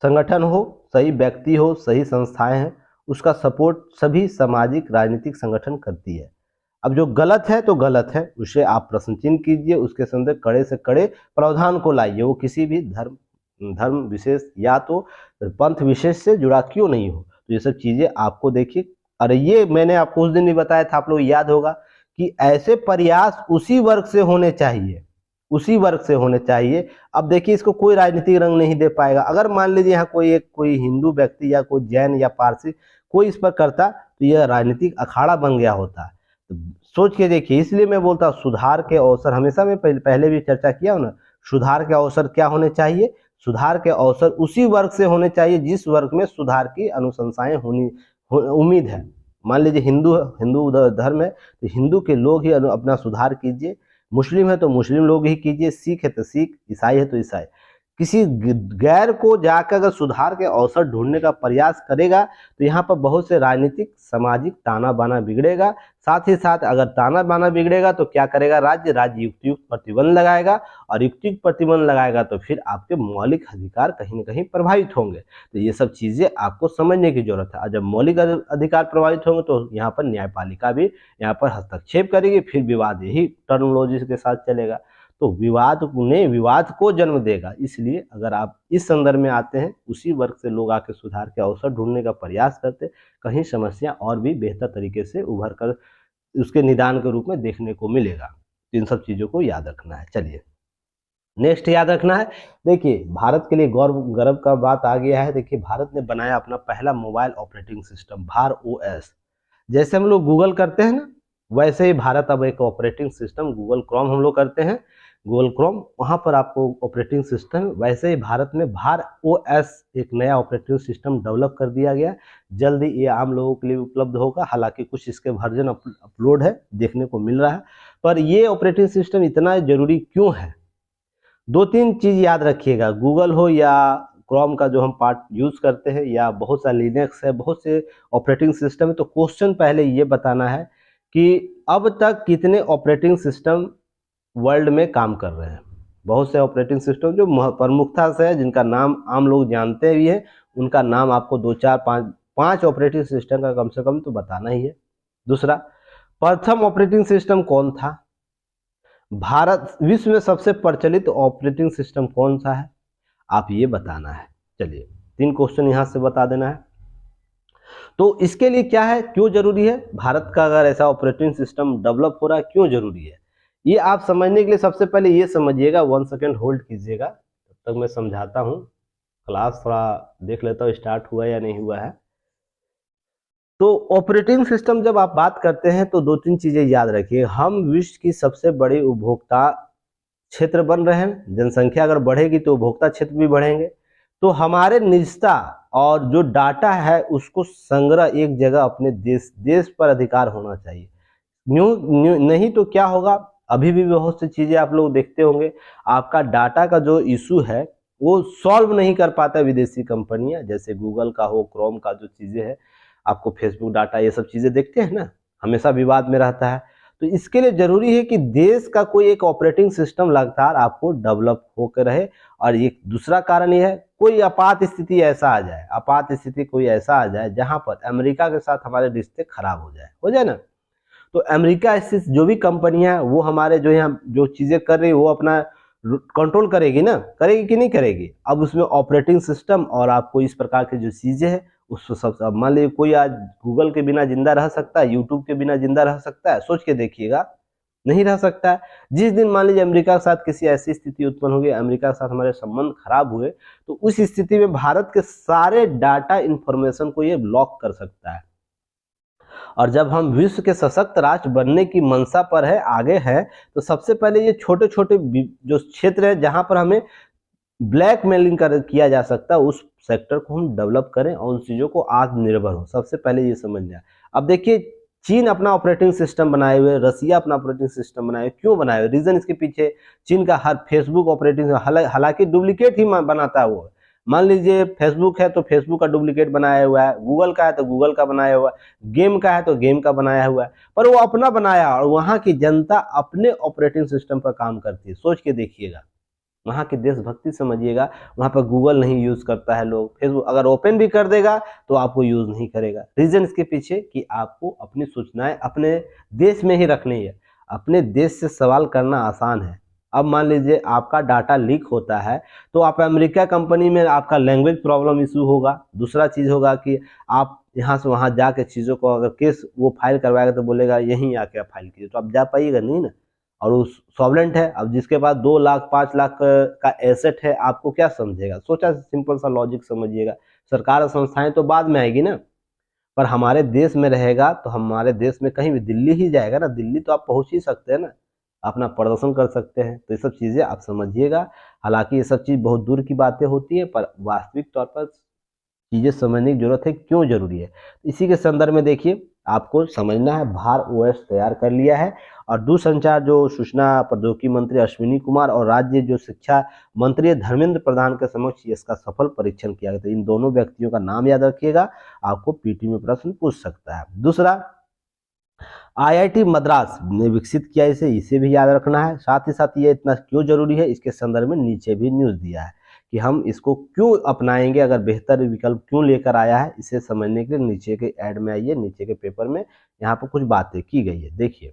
संगठन हो, सही व्यक्ति हो, सही संस्थाएं हैं, उसका सपोर्ट सभी सामाजिक राजनीतिक संगठन करती है। अब जो गलत है तो गलत है, उसे आप प्रश्न चिन्ह कीजिए, उसके संदर्भ कड़े से कड़े प्रावधान को लाइए, वो किसी भी धर्म विशेष या तो पंथ विशेष से जुड़ा क्यों नहीं हो। तो ये सब चीजें आपको देखिए, अरे ये मैंने आपको उस दिन भी बताया था, आप लोग याद होगा, कि ऐसे प्रयास उसी वर्ग से होने चाहिए, उसी वर्ग से होने चाहिए। अब देखिए, इसको कोई राजनीतिक रंग नहीं दे पाएगा। अगर मान लीजिए यहाँ कोई हिंदू व्यक्ति या कोई जैन या पारसी कोई इस पर करता, तो यह राजनीतिक अखाड़ा बन गया होता। तो सोच के देखिए, इसलिए मैं बोलता हूँ, सुधार के अवसर हमेशा, मैं पहले भी चर्चा किया हूँ ना, सुधार के अवसर क्या होने चाहिए? सुधार के अवसर उसी वर्ग से होने चाहिए जिस वर्ग में सुधार की अनुशंसाएं उम्मीद है। मान लीजिए हिंदू धर्म है, तो हिंदू के लोग ही अपना सुधार कीजिए, मुस्लिम है तो मुस्लिम लोग ही कीजिए, सिख है तो सिख, ईसाई है तो ईसाई। किसी गैर को जाकर अगर सुधार के अवसर ढूंढने का प्रयास करेगा, तो यहाँ पर बहुत से राजनीतिक सामाजिक ताना बाना बिगड़ेगा। साथ ही साथ अगर ताना बाना बिगड़ेगा तो क्या करेगा राज्य युक्त प्रतिबंध लगाएगा, और युक्त प्रतिबंध लगाएगा तो फिर आपके मौलिक अधिकार कहीं ना कहीं प्रभावित होंगे। तो ये सब चीजें आपको समझने की जरूरत है। और जब मौलिक अधिकार प्रभावित होंगे तो यहाँ पर न्यायपालिका भी यहाँ पर हस्तक्षेप करेगी, फिर विवाद यही टर्मिनोलॉजी के साथ चलेगा, तो विवाद को जन्म देगा। इसलिए अगर आप इस संदर्भ में आते हैं, उसी वर्ग से लोग आके सुधार के अवसर ढूंढने का प्रयास करते, कहीं समस्या और भी बेहतर तरीके से उभर कर उसके निदान के रूप में देखने को मिलेगा। इन सब चीजों को याद रखना है। चलिए, नेक्स्ट याद रखना है, देखिए, भारत के लिए गर्व का बात आ गया है। देखिए, भारत ने बनाया अपना पहला मोबाइल ऑपरेटिंग सिस्टम, भार ओएस। जैसे हम लोग गूगल करते हैं ना, वैसे ही भारत अब एक ऑपरेटिंग सिस्टम, गूगल क्रोम हम लोग करते हैं, गूगल क्रोम, वहां पर आपको ऑपरेटिंग सिस्टम, वैसे ही भारत में भार ओएस एक नया ऑपरेटिंग सिस्टम डेवलप कर दिया गया। जल्दी ये आम लोगों के लिए उपलब्ध होगा, हालांकि कुछ इसके वर्जन अपलोड है, देखने को मिल रहा है। पर ये ऑपरेटिंग सिस्टम इतना जरूरी क्यों है? दो तीन चीज याद रखिएगा, गूगल हो या क्रोम का जो हम पार्ट यूज करते हैं, या बहुत सा लिनक्स है, बहुत से ऑपरेटिंग सिस्टम है। तो क्वेश्चन पहले ये बताना है कि अब तक कितने ऑपरेटिंग सिस्टम वर्ल्ड में काम कर रहे हैं। बहुत से ऑपरेटिंग सिस्टम जो प्रमुखता से है, जिनका नाम आम लोग जानते भी हैं, उनका नाम आपको दो चार पांच ऑपरेटिंग सिस्टम का कम से कम तो बताना ही है। दूसरा, प्रथम ऑपरेटिंग सिस्टम कौन था? भारत विश्व में सबसे प्रचलित ऑपरेटिंग सिस्टम कौन सा है? आप ये बताना है। चलिए, 3 क्वेश्चन यहां से बता देना है। तो इसके लिए क्या है, क्यों जरूरी है भारत का अगर ऐसा ऑपरेटिंग सिस्टम डेवलप हो रहा है, क्यों जरूरी है, ये आप समझने के लिए सबसे पहले ये समझिएगा। 1 सेकेंड होल्ड कीजिएगा, तब तक मैं समझाता हूँ। क्लास थोड़ा देख लेता हूँ स्टार्ट हुआ या नहीं हुआ है। तो ऑपरेटिंग सिस्टम जब आप बात करते हैं तो 2-3 चीजें याद रखिए। हम विश्व की सबसे बड़ी उपभोक्ता क्षेत्र बन रहे हैं। जनसंख्या अगर बढ़ेगी तो उपभोक्ता क्षेत्र भी बढ़ेंगे। तो हमारे निजता और जो डाटा है उसको संग्रह एक जगह अपने देश पर अधिकार होना चाहिए। नहीं तो क्या होगा, अभी भी बहुत सी चीजें आप लोग देखते होंगे, आपका डाटा का जो इशू है वो सॉल्व नहीं कर पाता विदेशी कंपनियां, जैसे गूगल का हो, क्रोम का जो चीज़ें हैं, आपको फेसबुक डाटा ये सब चीज़ें देखते हैं ना, हमेशा विवाद में रहता है। तो इसके लिए ज़रूरी है कि देश का कोई एक ऑपरेटिंग सिस्टम लगातार आपको डेवलप होकर रहे। और एक दूसरा कारण ये है, कोई आपात स्थिति ऐसा आ जाए, आपात स्थिति कोई ऐसा आ जाए जहाँ पर अमेरिका के साथ हमारे रिश्ते खराब हो जाए ना, तो अमेरिका स्थित जो भी कंपनियां हैं वो हमारे जो यहाँ जो चीज़ें कर रही है वो अपना कंट्रोल करेगी ना, करेगी कि नहीं करेगी। अब उसमें ऑपरेटिंग सिस्टम और आपको इस प्रकार की जो चीज़ें हैं उसको सब, अब मान लीजिए कोई आज गूगल के बिना जिंदा रह सकता है, यूट्यूब के बिना जिंदा रह सकता है, सोच के देखिएगा, नहीं रह सकता है। जिस दिन मान लीजिए अमेरिका के साथ किसी ऐसी स्थिति उत्पन्न हो गई, अमेरिका के साथ हमारे संबंध खराब हुए, तो उस स्थिति में भारत के सारे डाटा इंफॉर्मेशन को ये ब्लॉक कर सकता है। और जब हम विश्व के सशक्त राष्ट्र बनने की मंशा पर है, आगे है, तो सबसे पहले ये छोटे छोटे जो क्षेत्र है जहां पर हमें ब्लैकमेलिंग किया जा सकता है, उस सेक्टर को हम डेवलप करें और उन चीज़ों को आत्मनिर्भर हो, सबसे पहले ये समझना है। अब देखिए, चीन अपना ऑपरेटिंग सिस्टम बनाए हुए, रसिया अपना ऑपरेटिंग सिस्टम बनाए हुए, क्यों बनाए हुए, रीजन इसके पीछे चीन का हर फेसबुक ऑपरेटिंग, हालांकि डुप्लीकेट ही बनाता है वो। मान लीजिए फेसबुक है तो फेसबुक का डुप्लीकेट बनाया हुआ है, गूगल का है तो गूगल का बनाया हुआ है, गेम का है तो गेम का बनाया हुआ है, पर वो अपना बनाया और वहां की जनता अपने ऑपरेटिंग सिस्टम पर काम करती है। सोच के देखिएगा, वहाँ की देशभक्ति समझिएगा। वहाँ पर गूगल नहीं यूज़ करता है लोग, फेसबुक अगर ओपन भी कर देगा तो आपको यूज़ नहीं करेगा। रीज़न इसके पीछे कि आपको अपनी सूचनाएं अपने देश में ही रखनी है। अपने देश से सवाल करना आसान है। अब मान लीजिए आपका डाटा लीक होता है तो आप अमेरिका कंपनी में आपका लैंग्वेज प्रॉब्लम इशू होगा। दूसरा चीज़ होगा कि आप यहाँ से वहाँ जाके चीज़ों को अगर केस वो फाइल करवाएगा तो बोलेगा यहीं आके आप फाइल कीजिए, तो आप जा पाइएगा नहीं ना। और वो सॉल्वेंट है, अब जिसके पास 2 लाख 5 लाख का एसेट है, आपको क्या समझेगा? सोचा सिंपल सा लॉजिक समझिएगा। सरकार और संस्थाएं तो बाद में आएगी ना, पर हमारे देश में रहेगा तो हमारे देश में कहीं भी, दिल्ली ही जाएगा ना, दिल्ली तो आप पहुंच ही सकते हैं ना, अपना प्रदर्शन कर सकते हैं। तो ये सब चीज़ें आप समझिएगा। हालांकि ये सब चीज़ बहुत दूर की बातें होती है, पर वास्तविक तौर पर चीज़ें समझने की जरूरत है, क्यों जरूरी है। इसी के संदर्भ में देखिए, आपको समझना है, भार ओएस तैयार कर लिया है और दूरसंचार जो सूचना प्रौद्योगिकी मंत्री अश्विनी कुमार और राज्य जो शिक्षा मंत्री धर्मेंद्र प्रधान के समक्ष इसका सफल परीक्षण किया गया। तो इन दोनों व्यक्तियों का नाम याद रखिएगा, आपको पीटी में प्रश्न पूछ सकता है। दूसरा, आईआईटी मद्रास ने विकसित किया इसे, इसे भी याद रखना है। साथ ही साथ ये इतना क्यों जरूरी है, इसके संदर्भ में नीचे भी न्यूज दिया है कि हम इसको क्यों अपनाएंगे, अगर बेहतर विकल्प क्यों लेकर आया है, इसे समझने के लिए नीचे के ऐड में आइए, नीचे के पेपर में यहाँ पर कुछ बातें की गई है। देखिए,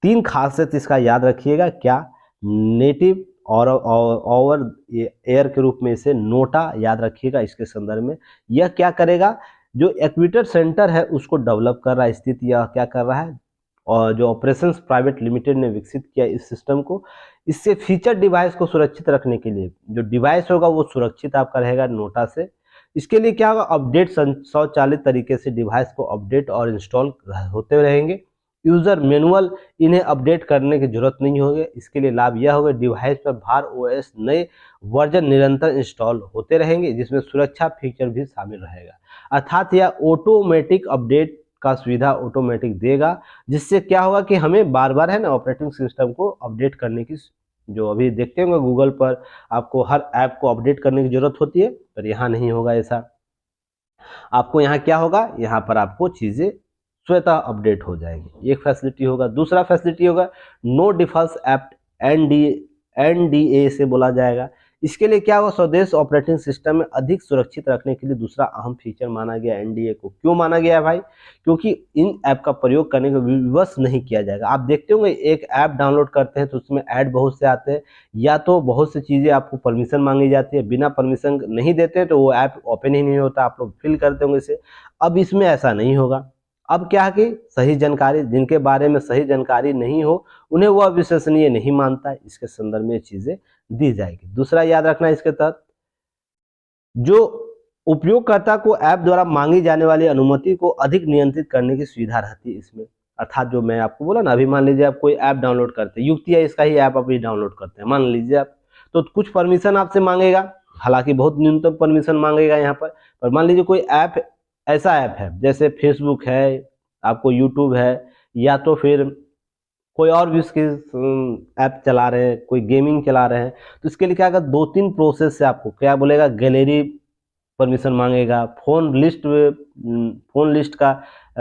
3 खासियत इसका याद रखिएगा। क्या? नेटिव और ओवर एयर के रूप में इसे नोटा याद रखिएगा। इसके संदर्भ में यह क्या करेगा, जो एक्विटर सेंटर है उसको डेवलप कर रहा है, स्थित यह क्या कर रहा है, और जो ऑपरेशंस प्राइवेट लिमिटेड ने विकसित किया इस सिस्टम को, इससे फीचर डिवाइस को सुरक्षित रखने के लिए, जो डिवाइस होगा वो सुरक्षित आपका रहेगा नोटा से। इसके लिए क्या होगा, अपडेट स्वचालित तरीके से डिवाइस को अपडेट और इंस्टॉल होते रहेंगे। यूजर मैनुअल इन्हें अपडेट करने की जरूरत नहीं होगी। इसके लिए लाभ यह होगा, डिवाइस पर भार ओएस नए वर्जन निरंतर इंस्टॉल होते रहेंगे, जिसमें सुरक्षा फीचर भी शामिल रहेगा। अर्थात यह ऑटोमेटिक अपडेट का सुविधा ऑटोमेटिक देगा, जिससे क्या होगा कि हमें बार बार है ना ऑपरेटिंग सिस्टम को अपडेट करने की, जो अभी देखते होंगे गूगल पर आपको हर ऐप को अपडेट करने की जरूरत होती है, पर यहाँ नहीं होगा ऐसा। आपको यहाँ क्या होगा, यहाँ पर आपको चीजें स्वतः अपडेट हो जाएंगी, एक फैसिलिटी होगा। दूसरा फैसिलिटी होगा नो डिफॉल्ट ऐप, एनडीए से बोला जाएगा। इसके लिए क्या होगा, स्वदेश ऑपरेटिंग सिस्टम में अधिक सुरक्षित रखने के लिए दूसरा अहम फीचर माना गया एनडीए को। क्यों माना गया है भाई? क्योंकि इन ऐप का प्रयोग करने का विवश नहीं किया जाएगा। आप देखते होंगे एक ऐप डाउनलोड करते हैं तो उसमें ऐड बहुत से आते हैं, या तो बहुत सी चीज़ें आपको परमिशन मांगी जाती है, बिना परमिशन नहीं देते तो वो ऐप ओपन ही नहीं होता, आप लोग फिल करते होंगे इसे। अब इसमें ऐसा नहीं होगा। अब क्या है कि सही जानकारी, जिनके बारे में सही जानकारी नहीं हो उन्हें वह विश्वसनीय नहीं मानता है, इसके संदर्भ में चीजें दी जाएगी। दूसरा याद रखना, इसके तहत जो उपयोगकर्ता को ऐप द्वारा मांगी जाने वाली अनुमति को अधिक नियंत्रित करने की सुविधा रहती है इसमें। अर्थात जो मैं आपको बोला ना, अभी मान लीजिए आप कोई ऐप डाउनलोड करते हैं, युक्ति है इसका ही ऐप अभी डाउनलोड करते हैं, मान लीजिए आप, तो कुछ परमिशन आपसे मांगेगा, हालांकि बहुत न्यूनतम परमिशन मांगेगा यहाँ पर मान लीजिए कोई ऐप, ऐसा ऐप है जैसे फेसबुक है, आपको यूट्यूब है, या तो फिर कोई और भी उसकी ऐप चला रहे हैं, कोई गेमिंग चला रहे हैं, तो इसके लिए क्या होगा, 2-3 प्रोसेस से आपको क्या बोलेगा, गैलरी परमिशन मांगेगा, फोन लिस्ट का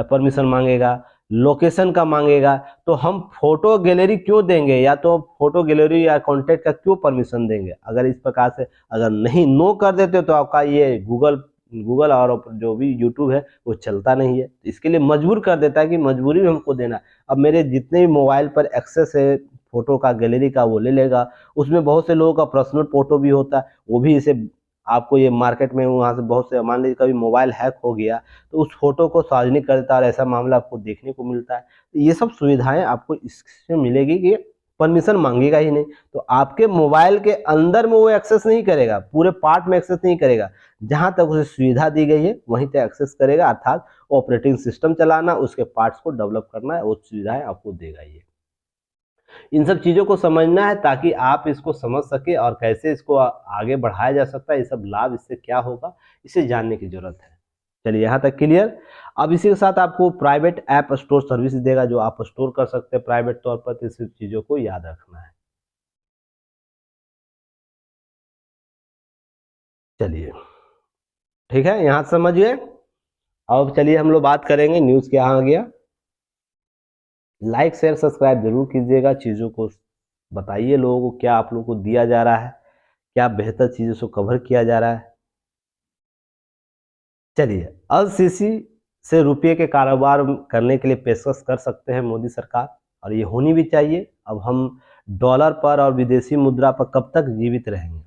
परमिशन मांगेगा, लोकेशन का मांगेगा। तो हम फोटो गैलरी क्यों देंगे, या तो फोटो गैलरी या कॉन्टैक्ट का क्यों परमिशन देंगे। अगर इस प्रकार से अगर नहीं नो कर देते तो आपका ये गूगल गूगल और जो भी यूट्यूब है वो चलता नहीं है। इसके लिए मजबूर कर देता है कि मजबूरी में हमको देना। अब मेरे जितने भी मोबाइल पर एक्सेस है फोटो का, गैलरी का, वो ले लेगा। उसमें बहुत से लोगों का पर्सनल फोटो भी होता है, वो भी इसे आपको ये मार्केट में वहाँ से बहुत से, मान लीजिए कभी मोबाइल हैक हो गया तो उस फोटो को सार्वजनिक कर देता है, और ऐसा मामला आपको देखने को मिलता है। तो ये सब सुविधाएं आपको इससे मिलेगी कि परमिशन मांगेगा ही नहीं। तो आपके मोबाइल के अंदर में वो एक्सेस नहीं करेगा, पूरे पार्ट में एक्सेस नहीं करेगा, जहां तक उसे सुविधा दी गई है वहीं तक एक्सेस करेगा। अर्थात ऑपरेटिंग सिस्टम चलाना, उसके पार्ट्स को डेवलप करना है, वो सुविधाएं आपको देगा ये। इन सब चीज़ों को समझना है ताकि आप इसको समझ सके और कैसे इसको आगे बढ़ाया जा सकता है, ये सब लाभ इससे क्या होगा, इसे जानने की जरूरत है। चलिए यहाँ तक क्लियर। अब इसी के साथ आपको प्राइवेट ऐप स्टोर सर्विस देगा, जो आप स्टोर कर सकते हैं प्राइवेट तौर पर। तो इस चीज़ों को याद रखना है। चलिए ठीक है, यहाँ समझ गए। अब चलिए हम लोग बात करेंगे न्यूज़ क्या आ गया। लाइक शेयर सब्सक्राइब जरूर कीजिएगा, चीज़ों को बताइए लोगों को क्या आप लोगों को दिया जा रहा है, क्या बेहतर चीज़ों से कवर किया जा रहा है। चलिए, एलसीसी से रुपये के कारोबार करने के लिए पेशकश कर सकते हैं मोदी सरकार, और ये होनी भी चाहिए। अब हम डॉलर पर और विदेशी मुद्रा पर कब तक जीवित रहेंगे,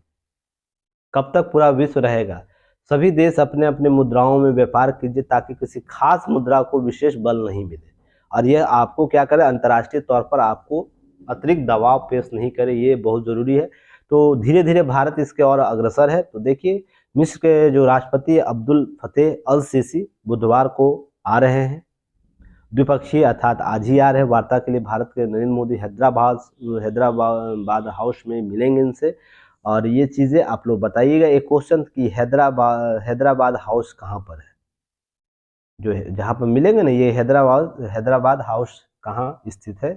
कब तक पूरा विश्व रहेगा। सभी देश अपने अपने मुद्राओं में व्यापार कीजिए ताकि किसी खास मुद्रा को विशेष बल नहीं मिले, और यह आपको क्या करे, अंतर्राष्ट्रीय तौर पर आपको अतिरिक्त दबाव पेश नहीं करे, ये बहुत ज़रूरी है। तो धीरे धीरे भारत इसके और अग्रसर है। तो देखिए, मिस्र के जो राष्ट्रपति अब्दुल फतेह अल सीसी बुधवार को आ रहे हैं, द्विपक्षीय अर्थात आज ही आ रहे हैं वार्ता के लिए। भारत के नरेंद्र मोदी हैदराबाद हाउस में मिलेंगे इनसे, और ये चीज़ें आप लोग बताइएगा। एक क्वेश्चन कि हैदराबाद हाउस कहाँ पर है, जो है जहाँ पर मिलेंगे ना, ये हैदराबाद हाउस कहाँ स्थित है।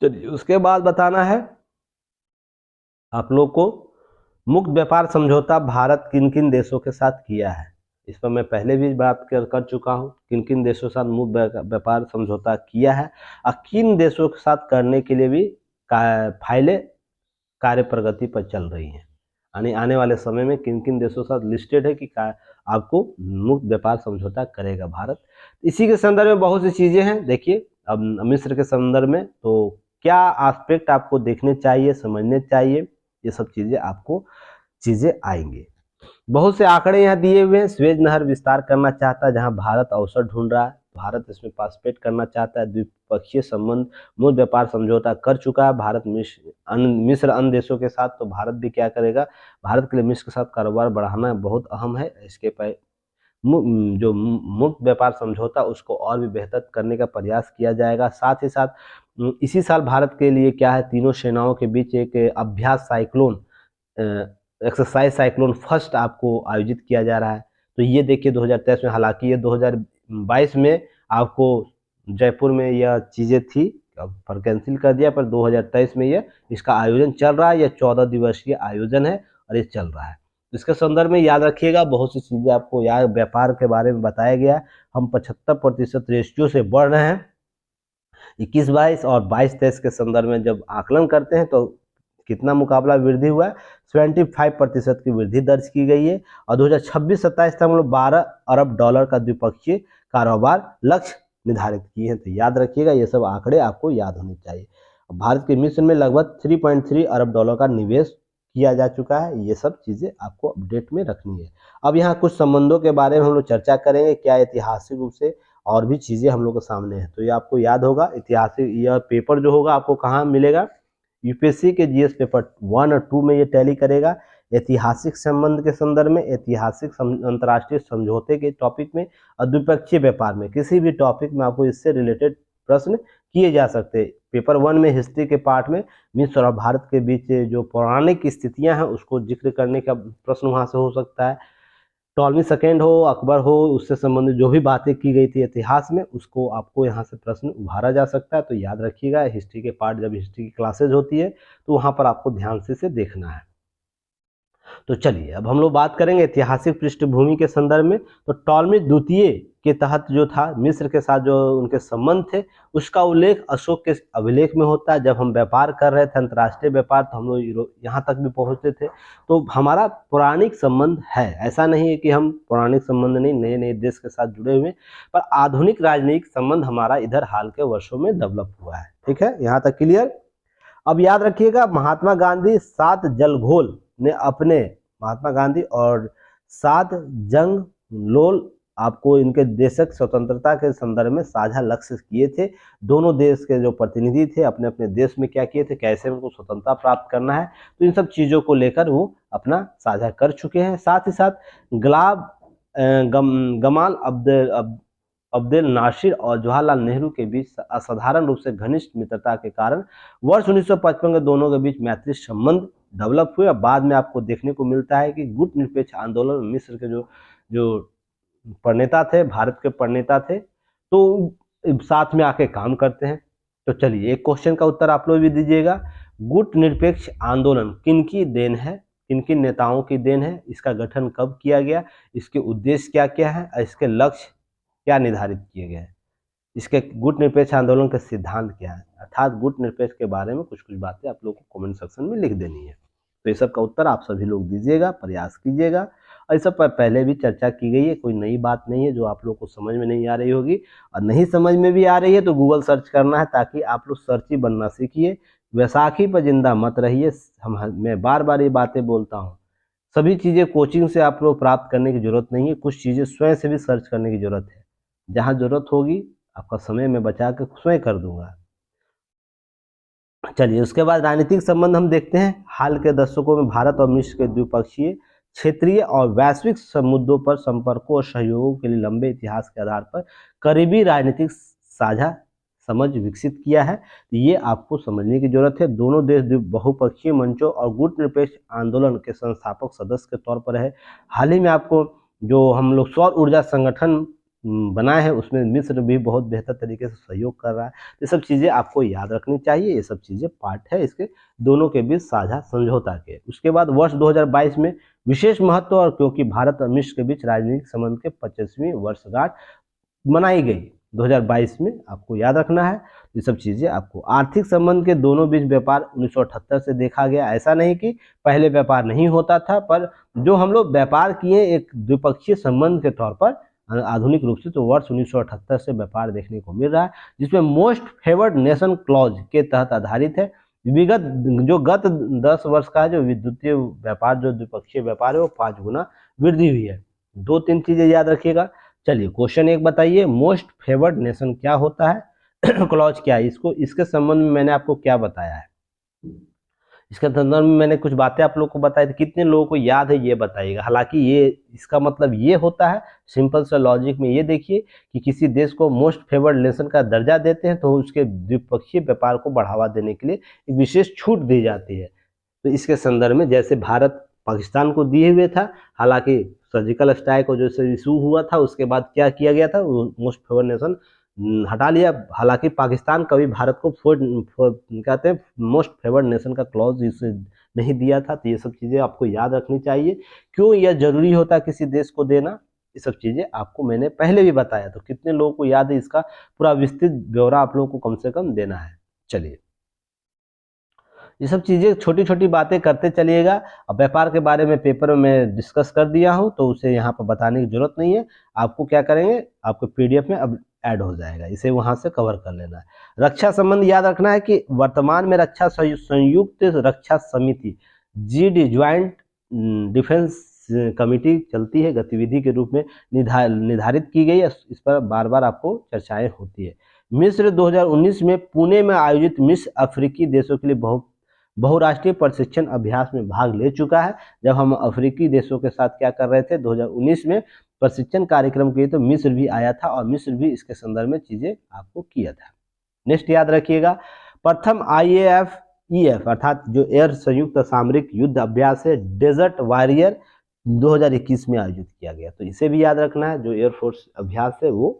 चलिए उसके बाद बताना है आप लोग को, मुक्त व्यापार समझौता भारत किन किन देशों के साथ किया है। इस पर मैं पहले भी बात कर चुका हूँ, किन किन देशों के साथ मुक्त व्यापार समझौता किया है, और किन देशों के साथ करने के लिए भी फाइलें कार्य प्रगति पर चल रही हैं। यानी आने वाले समय में किन किन देशों के साथ लिस्टेड है कि आपको मुक्त व्यापार समझौता करेगा भारत। इसी के संदर्भ में बहुत सी चीज़ें हैं। देखिए, अब मिस्र के संदर्भ में तो क्या एस्पेक्ट आपको देखने चाहिए, समझने चाहिए, ये सब चीज़ें आएंगे। बहुत से आंकड़े यहाँ दिए हुए हैं। स्वेज नहर विस्तार करना चाहता है, जहाँ भारत अवसर ढूंढ रहा है। भारत इसमें पार्टिसिपेट करना चाहता है। द्विपक्षीय संबंध मुक्त व्यापार समझौता कर चुका है भारत मिस्र अन्य देशों के साथ। तो भारत भी क्या करेगा, भारत के लिए मिस्र के साथ कारोबार बढ़ाना बहुत अहम है। इसके जो मुक्त व्यापार समझौता उसको और भी बेहतर करने का प्रयास किया जाएगा। साथ ही साथ इसी साल भारत के लिए क्या है, तीनों सेनाओं के बीच एक अभ्यास साइक्लोन एक्सरसाइज साइक्लोन फर्स्ट आपको आयोजित किया जा रहा है। तो ये देखिए 2023 में, हालांकि ये 2022 में आपको जयपुर में यह चीज़ें थी, अब पर कैंसिल कर दिया, पर 2023 में ये इसका आयोजन चल रहा है। यह 14 दिवसीय आयोजन है और ये चल रहा है। इसके संदर्भ में याद रखिएगा, बहुत सी चीज़ें आपको याद, व्यापार के बारे में बताया गया है। हम 75% रेशियो से बढ़ रहे हैं 21-22 और 22-23 के संदर्भ में जब आकलन करते हैं तो कितना मुकाबला वृद्धि हुआ है, 75% की वृद्धि दर्ज की गई है। और 2026-27 तक हम लोग $12 अरब का द्विपक्षीय कारोबार लक्ष्य निर्धारित किए हैं। तो याद रखिएगा, ये सब आंकड़े आपको याद होने चाहिए। भारत के मिशन में लगभग $3.3 अरब का निवेश किया जा चुका है। ये सब चीज़ें आपको अपडेट में रखनी है। अब यहाँ कुछ संबंधों के बारे में हम लोग चर्चा करेंगे, क्या ऐतिहासिक रूप से और भी चीज़ें हम लोग के सामने हैं। तो ये आपको याद होगा, ऐतिहासिक यह पेपर जो होगा आपको कहाँ मिलेगा, यूपीएससी के जीएस पेपर 1 और 2 में ये टैली करेगा। ऐतिहासिक संबंध के संदर्भ में, ऐतिहासिक अंतर्राष्ट्रीय समझौते के टॉपिक में, और द्विपक्षीय व्यापार में, किसी भी टॉपिक में आपको इससे रिलेटेड प्रश्न किए जा सकते हैं। पेपर 1 में हिस्ट्री के पार्ट में मिस्र और भारत के बीच जो पौराणिक स्थितियां हैं उसको जिक्र करने का प्रश्न वहाँ से हो सकता है। टॉलमी सेकेंड हो, अकबर हो, उससे संबंधित जो भी बातें की गई थी इतिहास में, उसको आपको यहाँ से प्रश्न उभारा जा सकता है। तो याद रखिएगा, हिस्ट्री के पार्ट जब हिस्ट्री की क्लासेज होती है तो वहाँ पर आपको ध्यान से इसे देखना है। तो चलिए अब हम लोग बात करेंगे ऐतिहासिक पृष्ठभूमि के संदर्भ में। तो टॉलमी द्वितीय के तहत जो था मिस्र के साथ जो उनके संबंध थे, उसका उल्लेख अशोक के अभिलेख में होता है। जब हम व्यापार कर रहे थे, अंतर्राष्ट्रीय व्यापार, तो हम लोग यहाँ तक भी पहुँचते थे। तो हमारा पौराणिक संबंध है, ऐसा नहीं है कि हम पौराणिक संबंध नहीं, नए नए देश के साथ जुड़े हुए, पर आधुनिक राजनीतिक संबंध हमारा इधर हाल के वर्षों में डेवलप हुआ है। ठीक है, यहाँ तक क्लियर। अब याद रखिएगा, महात्मा गांधी 7 जलघोल ने अपने, महात्मा गांधी और 7 जंग लोल आपको इनके देशक स्वतंत्रता के संदर्भ में साझा लक्ष्य किए थे। दोनों देश के जो प्रतिनिधि थे अपने अपने देश में क्या किए थे, कैसे उनको स्वतंत्रता प्राप्त करना है, तो इन सब चीज़ों को लेकर वो अपना साझा कर चुके हैं। साथ ही साथ गमाल अब्देल नासिर और जवाहरलाल नेहरू के बीच असाधारण रूप से घनिष्ठ मित्रता के कारण वर्ष 1955 के दोनों के बीच मैत्री संबंध डेवलप हुए। बाद में आपको देखने को मिलता है कि गुटनिरपेक्ष आंदोलन में मिस्र के जो जो प्रणेता थे, भारत के प्रणेता थे, तो साथ में आके काम करते हैं। तो चलिए एक क्वेश्चन का उत्तर आप लोग भी दीजिएगा, गुटनिरपेक्ष आंदोलन किनकी देन है, किन किन नेताओं की देन है, इसका गठन कब किया गया, इसके उद्देश्य क्या क्या है, इसके लक्ष्य क्या निर्धारित किए गए हैं, इसके गुटनिरपेक्ष आंदोलन के सिद्धांत क्या है, अर्थात गुटनिरपेक्ष के बारे में कुछ कुछ बातें आप लोग को कमेंट सेक्शन में लिख देनी है। तो ये सब का उत्तर आप सभी लोग दीजिएगा, प्रयास कीजिएगा। और इस सब पर पहले भी चर्चा की गई है, कोई नई बात नहीं है जो आप लोग को समझ में नहीं आ रही होगी। और नहीं समझ में भी आ रही है तो गूगल सर्च करना है, ताकि आप लोग सर्ची बनना सीखिए। वैसाखी पर जिंदा मत रहिए। मैं बार बार ये बातें बोलता हूँ, सभी चीज़ें कोचिंग से आप लोग प्राप्त करने की जरूरत नहीं है, कुछ चीज़ें स्वयं से भी सर्च करने की जरूरत है। जहाँ जरूरत होगी आपका समय मैं बचा के स्वयं कर दूंगा। चलिए उसके बाद राजनीतिक संबंध हम देखते हैं। हाल के दशकों में भारत और मिस्र के द्विपक्षीय, क्षेत्रीय और वैश्विक मुद्दों पर संपर्कों और सहयोगों के लिए लंबे इतिहास के आधार पर करीबी राजनीतिक साझा समझ विकसित किया है। ये आपको समझने की जरूरत है। दोनों देश बहुपक्षीय मंचों और गुटनिरपेक्ष आंदोलन के संस्थापक सदस्य के तौर पर है। हाल ही में आपको जो हम लोग सौर ऊर्जा संगठन बनाए हैं, उसमें मिस्र भी बहुत बेहतर तरीके से सहयोग कर रहा है। ये सब चीज़ें आपको याद रखनी चाहिए, ये सब चीज़ें पार्ट है इसके दोनों के बीच साझा समझौता के। उसके बाद वर्ष 2022 में विशेष महत्व, और क्योंकि भारत और मिस्र के बीच राजनीतिक संबंध के 25वीं वर्षगांठ मनाई गई 2022 में, आपको याद रखना है। ये सब चीज़ें आपको, आर्थिक संबंध के दोनों बीच व्यापार 1978 से देखा गया। ऐसा नहीं कि पहले व्यापार नहीं होता था, पर जो हम लोग व्यापार किए एक द्विपक्षीय संबंध के तौर पर आधुनिक रूप से, तो वर्ष 1978 से व्यापार देखने को मिल रहा है, जिसमें मोस्ट फेवर्ड नेशन क्लॉज के तहत आधारित है। गत 10 वर्ष का जो विद्युतीय व्यापार, जो द्विपक्षीय व्यापार है, वो 5 गुना वृद्धि हुई है। 2-3 चीजें याद रखिएगा। चलिए क्वेश्चन एक बताइए, मोस्ट फेवर्ड नेशन क्या होता है क्लॉज क्या है, इसको, इसके संबंध में मैंने आपको क्या बताया है, इसके संदर्भ में मैंने कुछ बातें आप लोग को बताई थी, कितने लोगों को याद है ये बताइएगा। हालांकि ये, इसका मतलब ये होता है, सिंपल सा लॉजिक में ये देखिए कि किसी देश को मोस्ट फेवर्ड नेशन का दर्जा देते हैं तो उसके द्विपक्षीय व्यापार को बढ़ावा देने के लिए एक विशेष छूट दी जाती है। तो इसके संदर्भ में जैसे भारत पाकिस्तान को दिए हुए था, हालांकि सर्जिकल स्ट्राइक को जो इशू हुआ था उसके बाद क्या किया गया था, मोस्ट फेवर्ड नेशन हटा लिया। हालांकि पाकिस्तान कभी भारत को कहते हैं मोस्ट फेवर्ड नेशन का क्लॉज इसे नहीं दिया था। तो ये सब चीज़ें आपको याद रखनी चाहिए, क्यों यह जरूरी होता है किसी देश को देना, ये सब चीज़ें आपको मैंने पहले भी बताया। तो कितने लोगों को याद है, इसका पूरा विस्तृत ब्यौरा आप लोगों को कम से कम देना है। चलिए ये सब चीज़ें छोटी छोटी बातें करते चलिएगा। अब व्यापार के बारे में पेपर में मैं डिस्कस कर दिया हूँ, तो उसे यहाँ पर बताने की जरूरत नहीं है। आपको क्या करेंगे, आपको पीडीएफ में अब ऐड हो जाएगा, इसे वहाँ से कवर कर लेना है। रक्षा संबंध याद रखना है कि वर्तमान में रक्षा संयुक्त रक्षा समिति जीडी, ज्वाइंट डिफेंस कमेटी चलती है, गतिविधि के रूप में निर्धारित की गई है। इस पर बार बार आपको चर्चाएं होती है। मिस्र 2019 में पुणे में आयोजित मिस्र अफ्रीकी देशों के लिए बहुराष्ट्रीय प्रशिक्षण अभ्यास में भाग ले चुका है। जब हम अफ्रीकी देशों के साथ क्या कर रहे थे 2019 में प्रशिक्षण कार्यक्रम के लिए, तो मिस्र भी आया था और मिस्र भी इसके संदर्भ में चीजें आपको किया था। नेक्स्ट याद रखिएगा, प्रथम IAF-EF अर्थात जो एयर संयुक्त सामरिक युद्ध अभ्यास है, डेजर्ट वॉरियर 2021 में आयोजित किया गया। तो इसे भी याद रखना है, जो एयरफोर्स अभ्यास है वो।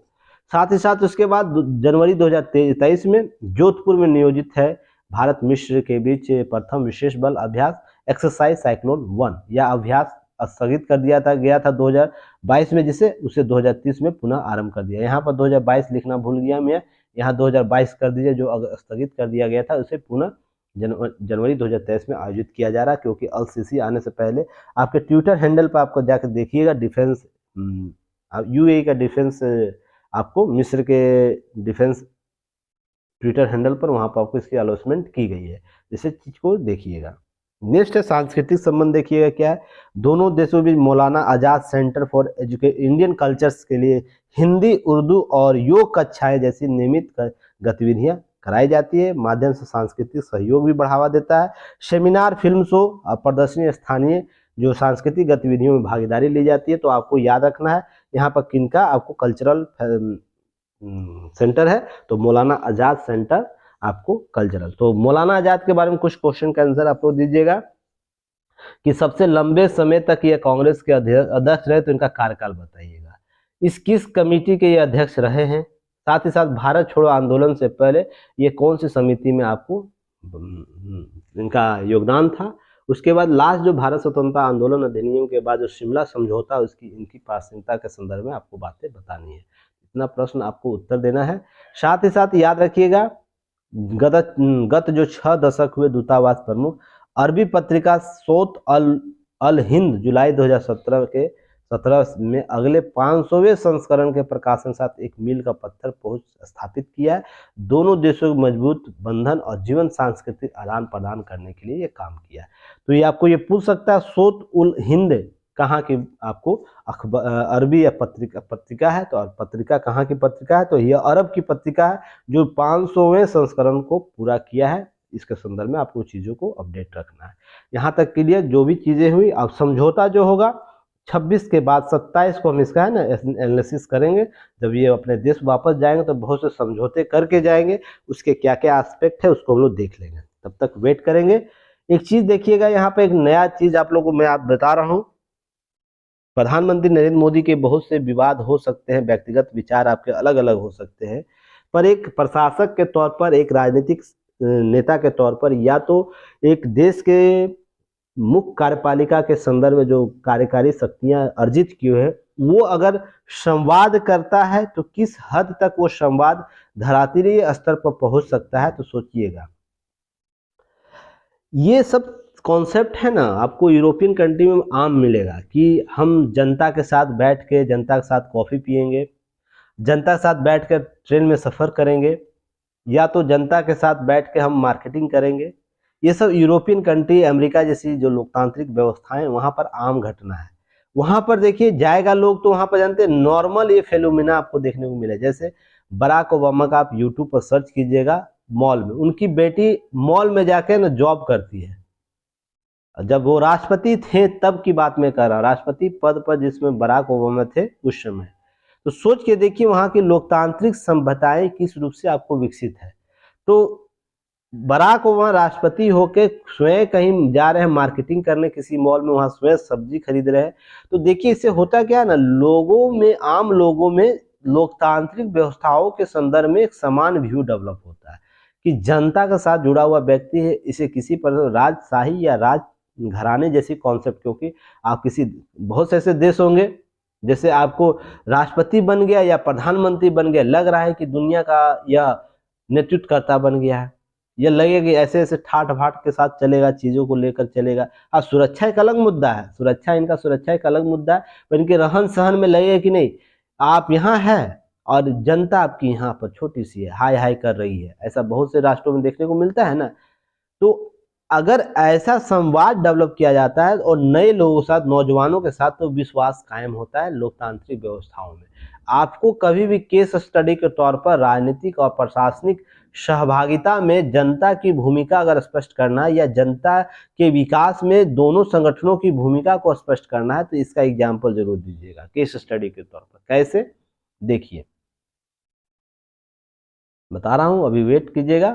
साथ ही साथ उसके बाद जनवरी 2023 में जोधपुर में नियोजित है भारत मिस्र के बीच प्रथम विशेष बल अभ्यास एक्सरसाइज साइक्लोन 1। यह अभ्यास स्थगित कर दिया गया था 2022 में, जिसे उसे 2030 में पुनः आरंभ कर दिया। यहाँ पर 2022 लिखना भूल गया मैं, यहाँ 2022 कर दीजिए। जो स्थगित कर दिया गया था उसे पुनः जनवरी 2023 में आयोजित किया जा रहा है, क्योंकि LCC आने से पहले आपके ट्विटर हैंडल पर आपको जाकर देखिएगा, डिफेंस UAE का डिफेंस, आपको मिस्र के डिफेंस ट्विटर हैंडल पर, वहां पर आपको इसकी अनाउंसमेंट की गई है। इस चीज को देखिएगा। नेक्स्ट है सांस्कृतिक संबंध, देखिएगा क्या है। दोनों देशों के बीच Maulana Azad centre for Indian cultures के लिए हिंदी, उर्दू और योग कक्षाएं जैसी नियमित गतिविधियां कराई जाती है। माध्यम से सांस्कृतिक सहयोग भी बढ़ावा देता है। सेमिनार, फिल्म शो और प्रदर्शनी, स्थानीय जो सांस्कृतिक गतिविधियों में भागीदारी ली जाती है। तो आपको याद रखना है यहाँ पर किनका, आपको कल्चरल सेंटर है तो मौलाना आजाद सेंटर आपको कल्चरल। तो मौलाना आजाद के बारे में कुछ क्वेश्चन का आंसर आप लोग दीजिएगा कि सबसे लंबे समय तक ये कांग्रेस के अध्यक्ष रहे, तो इनका कार्यकाल बताइएगा। इस किस कमेटी के ये अध्यक्ष रहे हैं। साथ ही साथ भारत छोड़ो आंदोलन से पहले ये कौन सी समिति में आपको इनका योगदान था। उसके बाद लास्ट जो भारत स्वतंत्रता आंदोलन अधिनियम के बाद जो शिमला समझौता, उसकी इनकी प्रासंगिकता के संदर्भ में आपको बातें बतानी है। इतना प्रश्न आपको उत्तर देना है। साथ ही साथ याद रखिएगा, गत जो 6 दशक हुए दूतावास प्रमुख, अरबी पत्रिका सोत अल हिंद जुलाई 2017 में अगले 500वें संस्करण के प्रकाशन साथ एक मील का पत्थर पहुंच स्थापित किया है। दोनों देशों के मजबूत बंधन और जीवन सांस्कृतिक आदान प्रदान करने के लिए ये काम किया है। तो ये आपको ये पूछ सकता है, सोत उल हिंद कहाँ की आपको अरबी या पत्रिका है, तो पत्रिका कहाँ की पत्रिका है, तो यह अरब की पत्रिका है जो 500वें संस्करण को पूरा किया है। इसके संदर्भ में आपको चीज़ों को अपडेट रखना है। यहाँ तक के लिए जो भी चीज़ें हुई, अब समझौता जो होगा 26 के बाद 27 को हम इसका है ना एनालिसिस करेंगे। जब ये अपने देश वापस जाएंगे तो बहुत से समझौते करके जाएंगे, उसके क्या क्या एस्पेक्ट है उसको हम लोग देख लेंगे। तब तक वेट करेंगे। एक चीज़ देखिएगा, यहाँ पे एक नया चीज़ आप लोगों को मैं बता रहा हूँ। प्रधानमंत्री नरेंद्र मोदी के बहुत से विवाद हो सकते हैं, व्यक्तिगत विचार आपके अलग अलग हो सकते हैं, पर एक प्रशासक के तौर पर, एक राजनीतिक नेता के तौर पर, या तो एक देश के मुख्य कार्यपालिका के संदर्भ में जो कार्यकारी शक्तियां अर्जित की है, वो अगर संवाद करता है तो किस हद तक वो संवाद धरातलीय स्तर पर पहुंच सकता है। तो सोचिएगा, ये सब कॉन्सेप्ट है ना, आपको यूरोपियन कंट्री में आम मिलेगा कि हम जनता के साथ बैठ के, जनता के साथ कॉफ़ी पियेंगे, जनता के साथ बैठ कर ट्रेन में सफ़र करेंगे, या तो जनता के साथ बैठ के हम मार्केटिंग करेंगे। ये सब यूरोपियन कंट्री, अमेरिका जैसी जो लोकतांत्रिक व्यवस्थाएं, वहाँ पर आम घटना है। वहाँ पर देखिए जाएगा लोग तो वहाँ पर जानते हैं नॉर्मल ये फेनोमेना आपको देखने को मिले। जैसे बराक ओबामा का आप यूट्यूब पर सर्च कीजिएगा, मॉल में उनकी बेटी मॉल में जाके ना जॉब करती है। जब वो राष्ट्रपति थे तब की बात मैं कर रहा हूँ, राष्ट्रपति पद पर जिसमें बराक ओबामा थे उस समय। तो सोच के देखिए वहाँ की लोकतांत्रिक सभ्यताएं किस रूप से आपको विकसित है। तो बराक ओबामा राष्ट्रपति होके स्वयं कहीं जा रहे हैं मार्केटिंग करने किसी मॉल में, वहाँ स्वयं सब्जी खरीद रहे हैं। तो देखिए इससे होता क्या है ना, लोगों में, आम लोगों में लोकतांत्रिक व्यवस्थाओं के संदर्भ में एक समान व्यू डेवलप होता है कि जनता के साथ जुड़ा हुआ व्यक्ति है, इसे किसी पर राजशाही या राज घराने जैसी कॉन्सेप्ट, क्योंकि आप किसी बहुत से ऐसे देश होंगे जैसे आपको राष्ट्रपति बन गया या प्रधानमंत्री बन गया, लग रहा है कि दुनिया का यह नेतृत्वकर्ता बन गया है, यह लगेगा कि ऐसे ऐसे ठाट बाट के साथ चलेगा, चीज़ों को लेकर चलेगा। हाँ, सुरक्षा एक अलग मुद्दा है, सुरक्षा एक अलग मुद्दा है, पर इनके रहन सहन में लगेगा कि नहीं आप यहाँ है और जनता आपकी यहाँ पर छोटी सी है, हाय हाय कर रही है। ऐसा बहुत से राष्ट्रों में देखने को मिलता है ना। तो अगर ऐसा संवाद डेवलप किया जाता है और नए लोगों के साथ, नौजवानों के साथ, तो विश्वास कायम होता है लोकतांत्रिक व्यवस्थाओं में। आपको कभी भी केस स्टडी के तौर पर राजनीतिक और प्रशासनिक सहभागिता में जनता की भूमिका अगर स्पष्ट करना है, या जनता के विकास में दोनों संगठनों की भूमिका को स्पष्ट करना है, तो इसका एग्जाम्पल जरूर दीजिएगा केस स्टडी के तौर पर। कैसे, देखिए बता रहा हूं, अभी वेट कीजिएगा।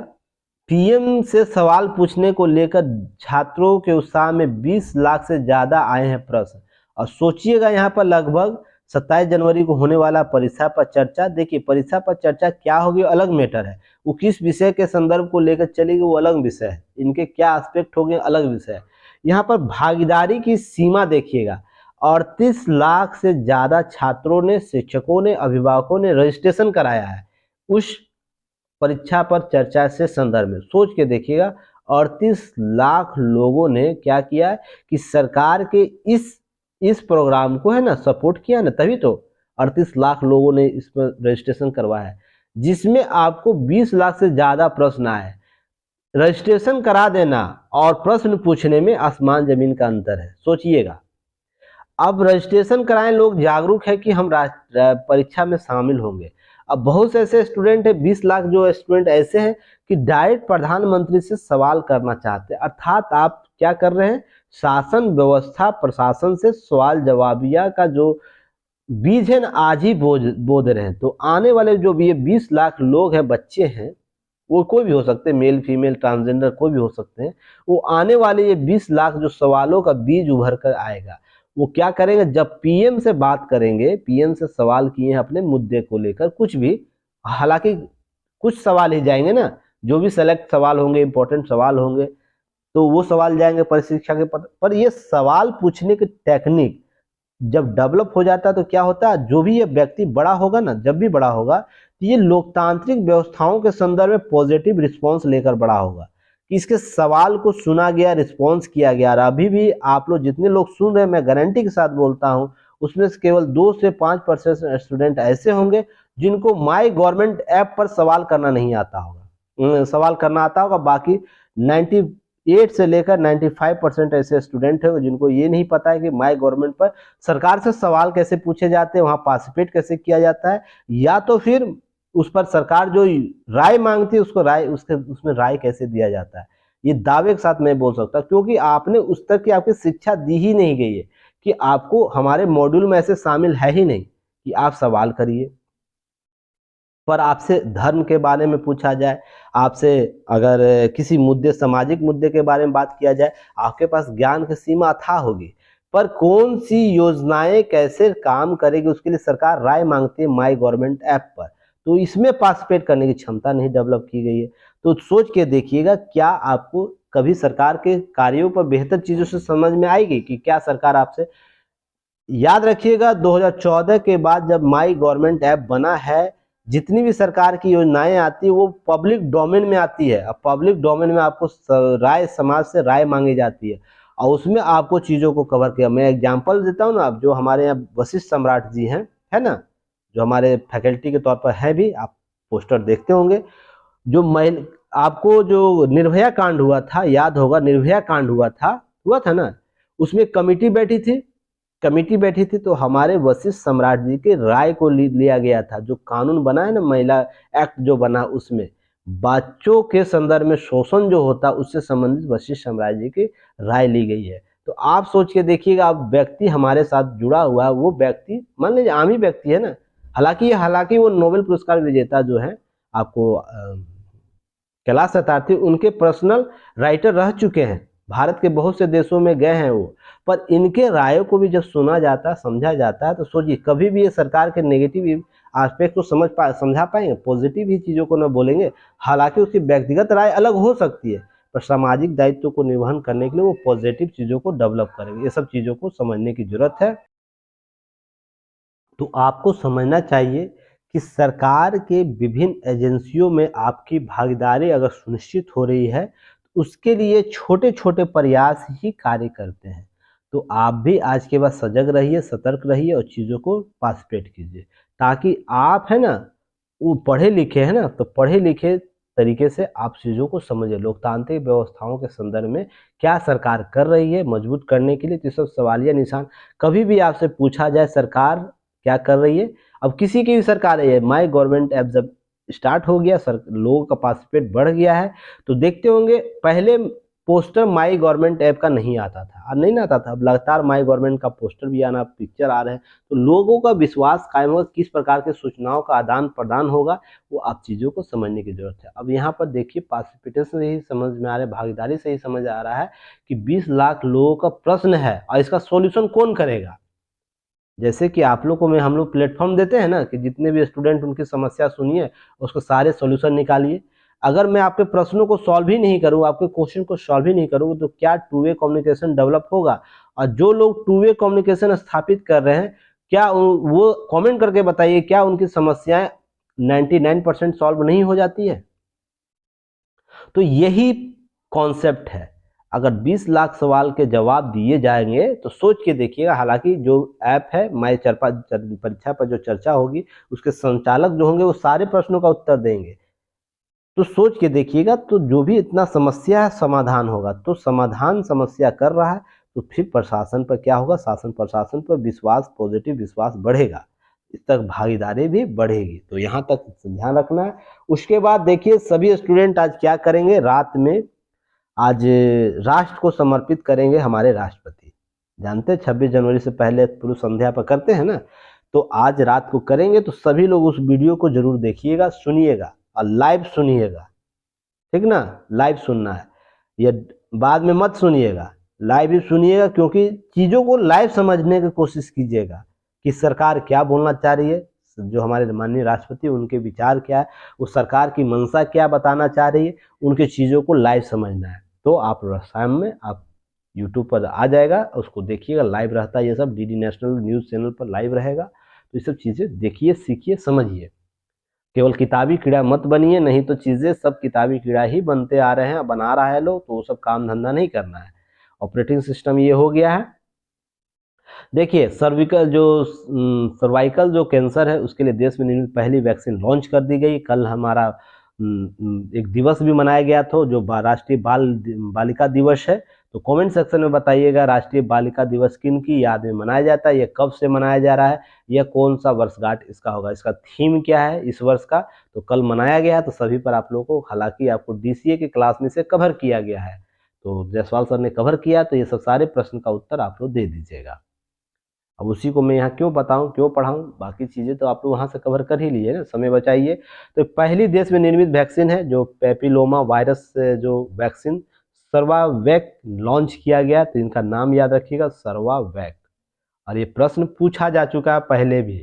पीएम से सवाल पूछने को लेकर छात्रों के उत्साह में 20 लाख से ज्यादा आए हैं प्रश्न, और सोचिएगा यहाँ पर लगभग 27 जनवरी को होने वाला परीक्षा पर चर्चा। देखिए परीक्षा पर चर्चा क्या होगी अलग मैटर है, वो किस विषय के संदर्भ को लेकर चलेगी वो अलग विषय है, इनके क्या एस्पेक्ट होंगे अलग विषय है। यहाँ पर भागीदारी की सीमा देखिएगा, 38 लाख से ज़्यादा छात्रों ने, शिक्षकों ने, अभिभावकों ने रजिस्ट्रेशन कराया है उस परीक्षा पर चर्चा से संदर्भ में। सोच के देखिएगा 38 लाख लोगों ने क्या किया है कि सरकार के इस प्रोग्राम को है ना सपोर्ट किया ना, तभी तो 38 लाख लोगों ने इस पर रजिस्ट्रेशन करवाया है, जिसमें आपको 20 लाख से ज़्यादा प्रश्न आए। रजिस्ट्रेशन करा देना और प्रश्न पूछने में आसमान जमीन का अंतर है, सोचिएगा। अब रजिस्ट्रेशन कराएं, लोग जागरूक है कि हम परीक्षा में शामिल होंगे। अब बहुत से ऐसे स्टूडेंट है, 20 लाख जो स्टूडेंट ऐसे हैं कि डायरेक्ट प्रधानमंत्री से सवाल करना चाहते हैं, अर्थात आप क्या कर रहे हैं, शासन व्यवस्था प्रशासन से सवाल जवाबिया का जो बीज है ना आज ही बो दे रहे हैं। तो आने वाले जो भी ये 20 लाख लोग हैं, बच्चे हैं, वो कोई भी हो सकते हैं, मेल फीमेल ट्रांसजेंडर कोई भी हो सकते हैं, वो आने वाले ये 20 लाख जो सवालों का बीज उभर कर आएगा, वो क्या करेंगे, जब पीएम से बात करेंगे, पीएम से सवाल किए हैं अपने मुद्दे को लेकर कुछ भी, हालांकि कुछ सवाल ही जाएंगे ना, जो भी सेलेक्ट सवाल होंगे, इंपॉर्टेंट सवाल होंगे, तो वो सवाल जाएंगे परिशिक्षा के पर ये सवाल पूछने की टेक्निक जब डेवलप हो जाता है तो क्या होता है, जो भी ये व्यक्ति बड़ा होगा ना, जब भी बड़ा होगा तो ये लोकतांत्रिक व्यवस्थाओं के संदर्भ में पॉजिटिव रिस्पॉन्स लेकर बड़ा होगा कि इसके सवाल को सुना गया, रिस्पॉन्स किया गया। और अभी भी आप लोग जितने लोग सुन रहे हैं, मैं गारंटी के साथ बोलता हूं, उसमें से केवल 2 से 5% स्टूडेंट ऐसे होंगे जिनको माई गवर्नमेंट ऐप पर सवाल करना नहीं आता होगा, सवाल करना आता होगा। बाकी 98 से लेकर 95% ऐसे स्टूडेंट हैं जिनको ये नहीं पता है कि माई गवर्नमेंट पर सरकार से सवाल कैसे पूछे जाते हैं, वहाँ पार्टिसिपेट कैसे किया जाता है, या तो फिर उस पर सरकार जो राय मांगती है उसको उसमें राय कैसे दिया जाता है। ये दावे के साथ मैं बोल सकता हूँ, क्योंकि आपने उस तक की आपकी शिक्षा दी ही नहीं गई है कि आपको हमारे मॉड्यूल में ऐसे शामिल है ही नहीं कि आप सवाल करिए। पर आपसे धर्म के बारे में पूछा जाए, आपसे अगर किसी मुद्दे, सामाजिक मुद्दे के बारे में बात किया जाए, आपके पास ज्ञान की सीमा अथाह होगी, पर कौन सी योजनाएं कैसे काम करेगी उसके लिए सरकार राय मांगती है माई गवर्नमेंट ऐप पर, तो इसमें पार्टिसिपेट करने की क्षमता नहीं डेवलप की गई है। तो सोच के देखिएगा, क्या आपको कभी सरकार के कार्यों पर बेहतर चीजों से समझ में आएगी कि क्या सरकार आपसे, याद रखिएगा 2014 के बाद जब माई गवर्नमेंट ऐप बना है, जितनी भी सरकार की योजनाएं आती है वो पब्लिक डोमेन में आती है। अब पब्लिक डोमेन में आपको राय, समाज से राय मांगी जाती है और उसमें आपको चीज़ों को कवर किया। मैं एग्जांपल देता हूँ ना, अब जो हमारे यहाँ वशिष्ठ सम्राट जी हैं, है ना, जो हमारे फैकल्टी के तौर पर है भी, आप पोस्टर देखते होंगे, जो आपको जो निर्भया कांड हुआ था, याद होगा, निर्भया कांड हुआ था ना, उसमें कमेटी बैठी थी, तो हमारे वशिष्ठ सम्राट जी के राय को लिया गया था। जो कानून बना है ना, महिला एक्ट जो बना, उसमें बच्चों के संदर्भ में शोषण जो होता उससे संबंधित वशिष्ठ सम्राट जी की राय ली गई है। तो आप सोच के देखिएगा, अब व्यक्ति हमारे साथ जुड़ा हुआ है, वो व्यक्ति मान लीजिए आम ही व्यक्ति है ना, हालांकि वो नोबेल पुरस्कार विजेता जो है, आपको कैलाश सत्यार्थी, उनके पर्सनल राइटर रह चुके हैं, भारत के बहुत से देशों में गए हैं वो, पर इनके रायों को भी जब सुना जाता है, समझा जाता है, तो सोचिए कभी भी ये सरकार के नेगेटिव एस्पेक्ट को समझा पाएंगे, पॉजिटिव ही चीज़ों को न बोलेंगे। हालांकि उसकी व्यक्तिगत राय अलग हो सकती है, पर सामाजिक दायित्व को निर्वहन करने के लिए वो पॉजिटिव चीज़ों को डेवलप करेंगे। ये सब चीज़ों को समझने की जरूरत है। तो आपको समझना चाहिए कि सरकार के विभिन्न एजेंसियों में आपकी भागीदारी अगर सुनिश्चित हो रही है, तो उसके लिए छोटे छोटे प्रयास ही कार्य करते हैं। तो आप भी आज के बाद सजग रहिए, सतर्क रहिए और चीज़ों को पार्टिसिपेट कीजिए, ताकि आप है ना, वो पढ़े लिखे हैं ना, तो पढ़े लिखे तरीके से आप चीज़ों को समझिए। लोकतांत्रिक व्यवस्थाओं के संदर्भ में क्या सरकार कर रही है मजबूत करने के लिए, तो सब सवालिया निशान। कभी भी आपसे पूछा जाए सरकार क्या कर रही है, अब किसी की भी सरकार है, माई गवर्नमेंट ऐप जब स्टार्ट हो गया, लोगों का पार्टिसिपेट बढ़ गया है, तो देखते होंगे पहले पोस्टर माई गवर्नमेंट ऐप का नहीं आता था, अब नहीं आता था, अब लगातार माई गवर्नमेंट का पोस्टर भी आना, पिक्चर आ रहे हैं, तो लोगों का विश्वास कायम होगा, किस प्रकार के सूचनाओं का आदान प्रदान होगा, वो आप चीज़ों को समझने की जरूरत है। अब यहाँ पर देखिए, पार्टिसिपेशन से ही समझ में आ रहा है, भागीदारी से ही समझ आ रहा है कि 20 लाख लोगों का प्रश्न है और इसका सॉल्यूशन कौन करेगा। जैसे कि आप लोग को मैं हम लोग प्लेटफॉर्म देते हैं ना कि जितने भी स्टूडेंट उनकी समस्या सुनिए, उसको सारे सॉल्यूशन निकालिए। अगर मैं आपके प्रश्नों को सॉल्व ही नहीं करूँ, आपके क्वेश्चन को सॉल्व ही नहीं करूँ, तो क्या टू वे कम्युनिकेशन डेवलप होगा? और जो लोग टू वे कम्युनिकेशन स्थापित कर रहे हैं, क्या वो कमेंट करके बताइए, क्या उनकी समस्याएं 99% सॉल्व नहीं हो जाती है? तो यही कॉन्सेप्ट है। अगर 20 लाख सवाल के जवाब दिए जाएंगे तो सोच के देखिएगा। हालांकि जो ऐप है माई परीक्षा पर जो चर्चा होगी, उसके संचालक जो होंगे वो सारे प्रश्नों का उत्तर देंगे। तो सोच के देखिएगा, तो जो भी इतना समस्या है समाधान होगा। तो समाधान समस्या कर रहा है, तो फिर प्रशासन पर क्या होगा? शासन प्रशासन पर विश्वास, पॉजिटिव विश्वास बढ़ेगा, इस तक भागीदारी भी बढ़ेगी। तो यहाँ तक ध्यान रखना है। उसके बाद देखिए सभी स्टूडेंट आज क्या करेंगे, रात में आज राष्ट्र को समर्पित करेंगे हमारे राष्ट्रपति। जानते हैं 26 जनवरी से पहले पूर्व संध्या पर करते हैं ना, तो आज रात को करेंगे। तो सभी लोग उस वीडियो को जरूर देखिएगा, सुनिएगा और लाइव सुनिएगा, ठीक ना? लाइव सुनना है, ये बाद में मत सुनिएगा, लाइव ही सुनिएगा। क्योंकि चीज़ों को लाइव समझने की कोशिश कीजिएगा कि सरकार क्या बोलना चाह रही है, जो हमारे माननीय राष्ट्रपति उनके विचार क्या है, उस सरकार की मंशा क्या बताना चाह रही है, उनके चीज़ों को लाइव समझना है। तो आप शाम में आप यूट्यूब पर आ जाएगा, उसको देखिएगा, लाइव रहता है ये सब, डीडी नेशनल न्यूज़ चैनल पर लाइव रहेगा। तो ये सब चीज़ें देखिए, सीखिए, समझिए। केवल किताबी कीड़ा मत बनिए, नहीं तो चीज़ें सब किताबी कीड़ा ही बनते आ रहे हैं, बना रहा है लोग, तो वो सब काम धंधा नहीं करना है। ऑपरेटिंग सिस्टम ये हो गया है। देखिए सर्वाइकल जो कैंसर है उसके लिए देश में निर्मित पहली वैक्सीन लॉन्च कर दी गई। कल हमारा एक दिवस भी मनाया गया था, जो राष्ट्रीय बालिका दिवस है। तो कमेंट सेक्शन में बताइएगा राष्ट्रीय बालिका दिवस किन की याद में मनाया जाता है, यह कब से मनाया जा रहा है, यह कौन सा वर्षगांठ इसका होगा, इसका थीम क्या है इस वर्ष का। तो कल मनाया गया, तो सभी पर आप लोगों को, हालांकि आपको डीसीए की क्लास में से कवर किया गया है, तो जायसवाल सर ने कवर किया, तो ये सब सारे प्रश्न का उत्तर आप लोग दे दीजिएगा। अब उसी को मैं यहाँ क्यों बताऊँ, क्यों पढ़ाऊँ, बाकी चीज़ें तो आप लोग वहाँ से कवर कर ही लिए ना, समय बचाइए। तो पहली देश में निर्मित वैक्सीन है जो पेपिलोमा वायरस से जो वैक्सीन सर्वावैक लॉन्च किया गया, तो इनका नाम याद रखिएगा, सर्वावैक। और ये प्रश्न पूछा जा चुका है पहले भी,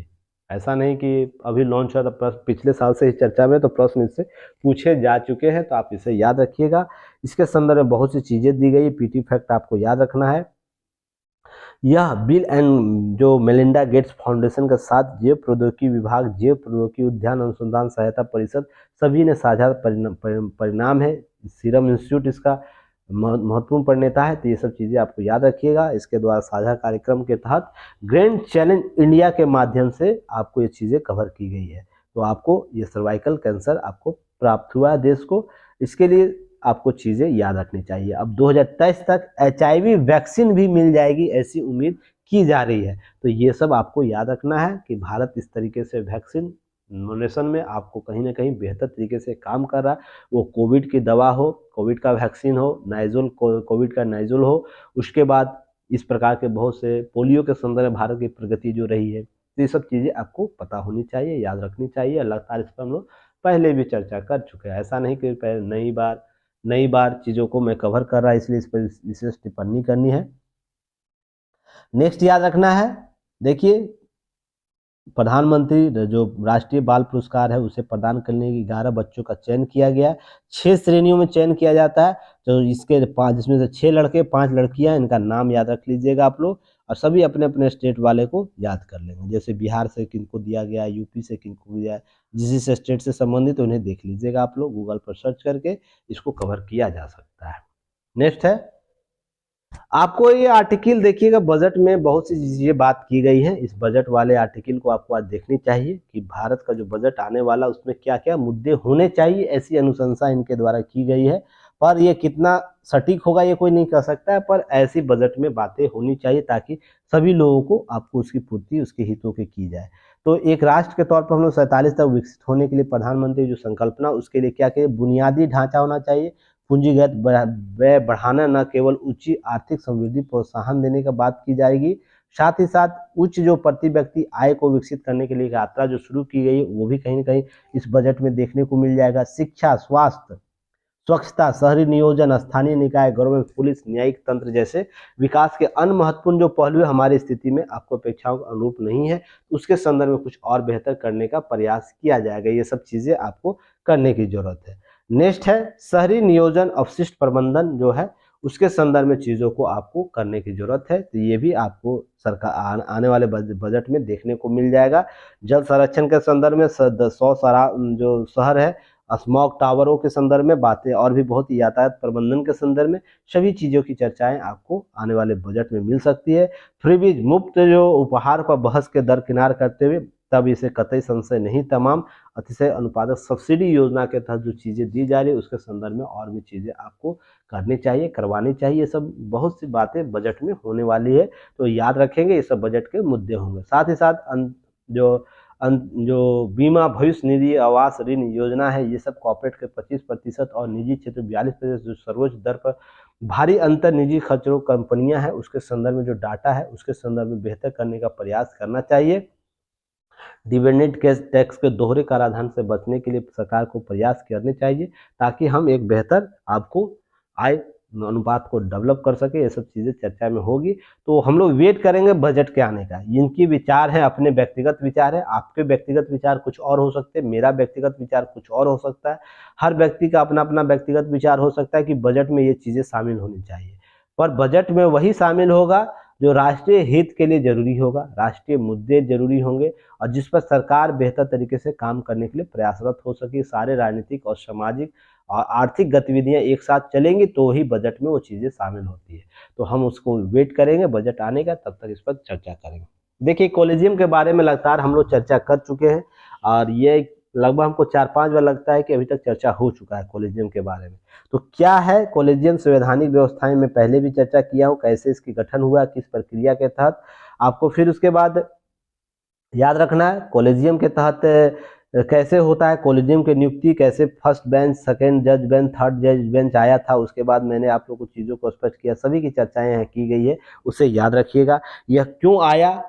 ऐसा नहीं कि अभी लॉन्च हुआ, तो प्रश्न पिछले साल से इस चर्चा में तो प्रश्न इससे पूछे जा चुके हैं, तो आप इसे याद रखिएगा। इसके संदर्भ में बहुत सी चीज़ें दी गई, पीटी फैक्ट आपको याद रखना है। यह बिल एंड जो मेलिंडा गेट्स फाउंडेशन के साथ जैव प्रौद्योगिकी विभाग, जैव प्रौद्योगिकी उद्यान अनुसंधान सहायता परिषद सभी ने साझा परिणाम है। सीरम इंस्टीट्यूट इसका महत्वपूर्ण प्रणेता है। तो ये सब चीज़ें आपको याद रखिएगा। इसके द्वारा साझा कार्यक्रम के तहत ग्रैंड चैलेंज इंडिया के माध्यम से आपको ये चीज़ें कवर की गई है। तो आपको ये सर्वाइकल कैंसर आपको प्राप्त हुआ है देश को, इसके लिए आपको चीज़ें याद रखनी चाहिए। अब 2023 तक एचआईवी वैक्सीन भी मिल जाएगी, ऐसी उम्मीद की जा रही है। तो ये सब आपको याद रखना है कि भारत इस तरीके से वैक्सीन नोनेशन में आपको कहीं ना कहीं बेहतर तरीके से काम कर रहा है। वो कोविड की दवा हो, कोविड का वैक्सीन हो, नाइजोल कोविड का नाइजोल हो, उसके बाद इस प्रकार के बहुत से पोलियो के संदर्भ में भारत की प्रगति जो रही है, तो ये सब चीज़ें आपको पता होनी चाहिए, याद रखनी चाहिए। लगातार इस पर हम लोग पहले भी चर्चा कर चुके हैं, ऐसा नहीं कि नई बार चीज़ों को मैं कवर कर रहा है, इसलिए इस पर विशेष टिप्पणी करनी है। नेक्स्ट याद रखना है, देखिए प्रधानमंत्री जो राष्ट्रीय बाल पुरस्कार है उसे प्रदान करने के 11 बच्चों का चयन किया गया। 6 श्रेणियों में चयन किया जाता है, तो इसके 5, जिसमें से 6 लड़के 5 लड़कियां, इनका नाम याद रख लीजिएगा आप लोग। और सभी अपने अपने स्टेट वाले को याद कर लेंगे, जैसे बिहार से किनको दिया गया, यूपी से किनको दिया, जिस स्टेट से संबंधित उन्हें देख लीजिएगा आप लोग, गूगल पर सर्च करके इसको कवर किया जा सकता है। नेक्स्ट है, आपको ये आर्टिकल देखिएगा, बजट में बहुत सी चीज़ें बात की गई है। इस बजट वाले आर्टिकल को आपको आज देखनी चाहिए कि भारत का जो बजट आने वाला उसमें क्या क्या मुद्दे होने चाहिए, ऐसी अनुशंसा इनके द्वारा की गई है। पर ये कितना सटीक होगा ये कोई नहीं कह सकता है, पर ऐसी बजट में बातें होनी चाहिए ताकि सभी लोगों को आपको उसकी पूर्ति उसके हितों की जाए। तो एक राष्ट्र के तौर पर हम लोग 47 तक विकसित होने के लिए प्रधानमंत्री जो संकल्पना, उसके लिए क्या क्या बुनियादी ढांचा होना चाहिए, पूंजीगत व्यय बढ़ाना, न केवल उच्च आर्थिक समृद्धि प्रोत्साहन देने का बात की जाएगी, साथ ही साथ उच्च जो प्रति व्यक्ति आय को विकसित करने के लिए यात्रा जो शुरू की गई है वो भी कहीं ना कहीं इस बजट में देखने को मिल जाएगा। शिक्षा, स्वास्थ्य, स्वच्छता, शहरी नियोजन, स्थानीय निकाय, गवर्नमेंट, पुलिस, न्यायिक तंत्र जैसे विकास के अन्य महत्वपूर्ण जो पहलू है हमारी स्थिति में आपको अपेक्षाओं के अनुरूप नहीं है, उसके संदर्भ में कुछ और बेहतर करने का प्रयास किया जाएगा। ये सब चीज़ें आपको करने की जरूरत है। नेक्स्ट है शहरी नियोजन अपशिष्ट प्रबंधन जो है उसके संदर्भ में चीज़ों को आपको करने की जरूरत है। तो ये भी आपको सरकार आने वाले बजट में देखने को मिल जाएगा। जल संरक्षण के संदर्भ में 100 जो शहर है, स्मॉग टावरों के संदर्भ में बातें और भी बहुत, यातायात प्रबंधन के संदर्भ में सभी चीज़ों की चर्चाएं आपको आने वाले बजट में मिल सकती है। फ्रीबीज मुफ्त जो उपहार पर बहस के दरकिनार करते हुए तब इसे कतई संशय नहीं, तमाम अतिशय अनुपातक सब्सिडी योजना के तहत जो चीज़ें दी जा रही है उसके संदर्भ में और भी चीज़ें आपको करनी चाहिए, करवानी चाहिए। ये सब बहुत सी बातें बजट में होने वाली है, तो याद रखेंगे ये सब बजट के मुद्दे होंगे। साथ ही साथ जो बीमा भविष्य निधि आवास ऋण योजना है, ये सब कॉर्पोरेट के 25% और निजी क्षेत्र 42%, जो सर्वोच्च दर पर भारी अंतर निजी खर्चों कंपनियां हैं उसके संदर्भ में जो डाटा है उसके संदर्भ में बेहतर करने का प्रयास करना चाहिए। डिविडेंड टैक्स के दोहरे कराधान से बचने के लिए सरकार को प्रयास करने चाहिए ताकि हम एक बेहतर आपको आय अनुपात को डेवलप कर सके। ये सब चीज़ें चर्चा में होगी, तो हम लोग वेट करेंगे बजट के आने का। इनकी विचार है, अपने व्यक्तिगत विचार है, आपके व्यक्तिगत विचार कुछ और हो सकते हैं, मेरा व्यक्तिगत विचार कुछ और हो सकता है, हर व्यक्ति का अपना अपना व्यक्तिगत विचार हो सकता है कि बजट में ये चीज़ें शामिल होनी चाहिए। पर बजट में वही शामिल होगा जो राष्ट्रीय हित के लिए जरूरी होगा, राष्ट्रीय मुद्दे जरूरी होंगे और जिस पर सरकार बेहतर तरीके से काम करने के लिए प्रयासरत हो सके। सारे राजनीतिक और सामाजिक और आर्थिक गतिविधियां एक साथ चलेंगी तो ही बजट में वो चीज़ें शामिल होती है। तो हम उसको वेट करेंगे बजट आने का, तब तक इस पर चर्चा करेंगे। देखिए, कॉलेजियम के बारे में लगातार हम लोग चर्चा कर चुके हैं और ये लगभग हमको 4-5 बार लगता है कि अभी तक चर्चा हो चुका है कॉलेजियम के बारे में। तो क्या है कॉलेजियम? संवैधानिक व्यवस्थाएं में पहले भी चर्चा किया हूँ, कैसे इसकी गठन हुआ, किस प्रक्रिया के तहत। आपको फिर उसके बाद याद रखना है कॉलेजियम के तहत कैसे होता है, कॉलेजियम की नियुक्ति कैसे, फर्स्ट बेंच, सेकंड जज बेंच, थर्ड जज बेंच आया था, उसके बाद मैंने आप लोगों को चीज़ों को स्पष्ट किया, सभी की चर्चाएं यहाँ की गई है, उसे याद रखिएगा। यह क्यों आया,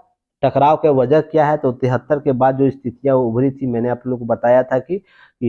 टकराव के वजह क्या है, तो 73 के बाद जो स्थितियां उभरी थी, मैंने आप लोगों को बताया था कि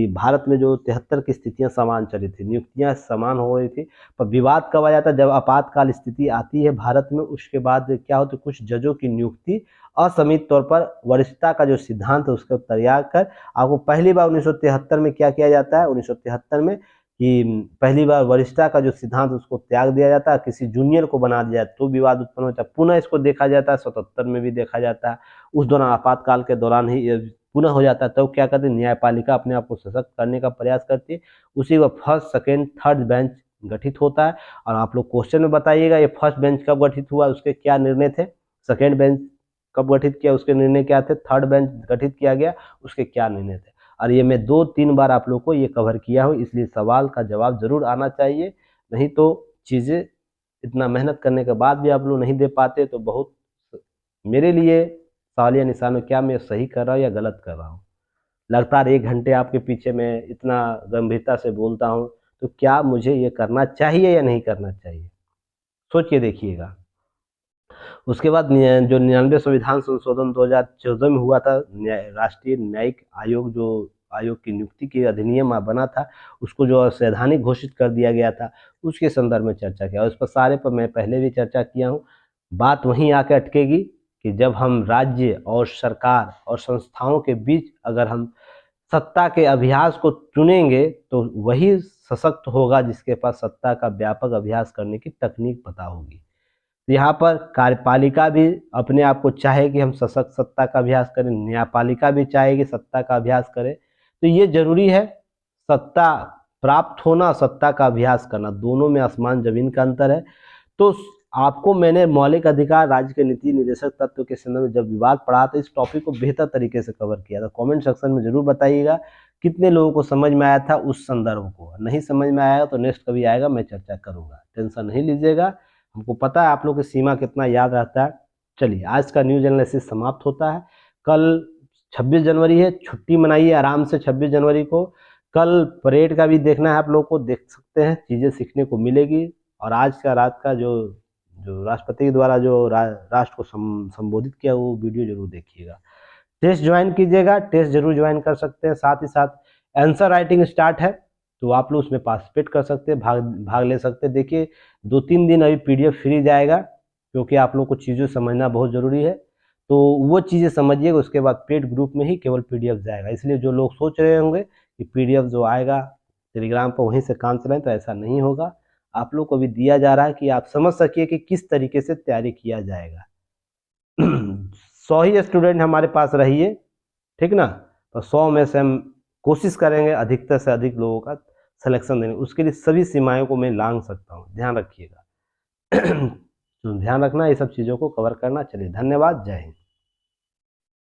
भारत में जो 73 की स्थितियां समान चली थी, नियुक्तियां समान हो रही थी, पर विवाद कब आ जाता है, जब आपातकाल स्थिति आती है भारत में। उसके बाद क्या होता है, कुछ जजों की नियुक्ति असमित तौर पर वरिष्ठता का जो सिद्धांत है उसको त्याग कर, आपको पहली बार 1973 में क्या किया जाता है, 1973 में कि पहली बार वरिष्ठता का जो सिद्धांत उसको त्याग दिया जाता है, किसी जूनियर को बना दिया तो विवाद उत्पन्न होता है। पुनः इसको देखा जाता है, 77 में भी देखा जाता है, उस दौरान आपातकाल के दौरान ही पुनः हो जाता है। तो क्या करते हैं, न्यायपालिका अपने आप को सशक्त करने का प्रयास करती है, उसी को फर्स्ट सेकेंड थर्ड बेंच गठित होता है। और आप लोग क्वेश्चन में बताइएगा ये फर्स्ट बेंच कब गठित हुआ, उसके क्या निर्णय थे, सेकेंड बेंच कब गठित किया, उसके निर्णय क्या थे, थर्ड बेंच गठित किया गया उसके क्या निर्णय थे। और ये मैं 2-3 बार आप लोग को ये कवर किया हूँ, इसलिए सवाल का जवाब जरूर आना चाहिए, नहीं तो चीज़ें इतना मेहनत करने के बाद भी आप लोग नहीं दे पाते तो बहुत मेरे लिए सवालिया निशान है, क्या मैं सही कर रहा हूँ या गलत कर रहा हूँ। लगातार 1 घंटे आपके पीछे मैं इतना गंभीरता से बोलता हूँ, तो क्या मुझे ये करना चाहिए या नहीं करना चाहिए, सोच के देखिएगा। उसके बाद जो 99 संविधान संशोधन 2014 में हुआ था, राष्ट्रीय न्यायिक आयोग जो आयोग की नियुक्ति के अधिनियम बना था, उसको जो असंवैधानिक घोषित कर दिया गया था, उसके संदर्भ में चर्चा किया। उस पर सारे पर मैं पहले भी चर्चा किया हूँ। बात वहीं आके अटकेगी कि जब हम राज्य और सरकार और संस्थाओं के बीच अगर हम सत्ता के अभ्यास को चुनेंगे तो वही सशक्त होगा जिसके पास सत्ता का व्यापक अभ्यास करने की तकनीक पता होगी। यहाँ पर कार्यपालिका भी अपने आप को चाहे कि हम सशक्त सत्ता का अभ्यास करें, न्यायपालिका भी चाहे कि सत्ता का अभ्यास करें। तो ये जरूरी है, सत्ता प्राप्त होना, सत्ता का अभ्यास करना, दोनों में आसमान जमीन का अंतर है। तो आपको मैंने मौलिक अधिकार राज्य के नीति निर्देशक तत्व के संदर्भ में जब विवाद पढ़ा तो इस टॉपिक को बेहतर तरीके से कवर किया था। कमेंट सेक्शन में जरूर बताइएगा कितने लोगों को समझ में आया था उस संदर्भ को। नहीं समझ में आया तो नेक्स्ट कभी आएगा मैं चर्चा करूंगा, टेंशन नहीं लीजिएगा। हमको पता है आप लोग की सीमा कितना याद रहता है। चलिए, आज का न्यूज एनालिसिस समाप्त होता है। कल 26 जनवरी है, छुट्टी मनाइए आराम से 26 जनवरी को। कल परेड का भी देखना है आप लोग को, देख सकते हैं, चीज़ें सीखने को मिलेगी। और आज का रात का जो राष्ट्रपति द्वारा जो राष्ट्र को संबोधित किया वो वीडियो जरूर देखिएगा। टेस्ट ज्वाइन कीजिएगा, टेस्ट जरूर ज्वाइन कर सकते हैं। साथ ही साथ आंसर राइटिंग स्टार्ट है, तो आप लोग उसमें पार्टिसिपेट कर सकते हैं, भाग भाग ले सकते हैं। देखिए 2-3 दिन अभी पीडीएफ फ्री जाएगा, क्योंकि आप लोग को चीज़ें समझना बहुत ज़रूरी है। तो वो चीज़ें समझिएगा, उसके बाद पेड ग्रुप में ही केवल पीडीएफ जाएगा। इसलिए जो लोग सोच रहे होंगे कि पीडीएफ जो आएगा टेलीग्राम पर वहीं से काम चलाएं, तो ऐसा नहीं होगा। आप लोग को भी दिया जा रहा है कि आप समझ सकिए कि किस तरीके से तैयारी किया जाएगा। 100 ही स्टूडेंट हमारे पास रहिए, ठीक ना। तो 100 में से हम कोशिश करेंगे अधिकतर से अधिक लोगों का सिलेक्शन देने, उसके लिए सभी सीमाओं को मैं लांघ सकता हूँ, ध्यान रखिएगा। तो ध्यान रखना, ये सब चीज़ों को कवर करना। चलिए धन्यवाद, जय हिंद।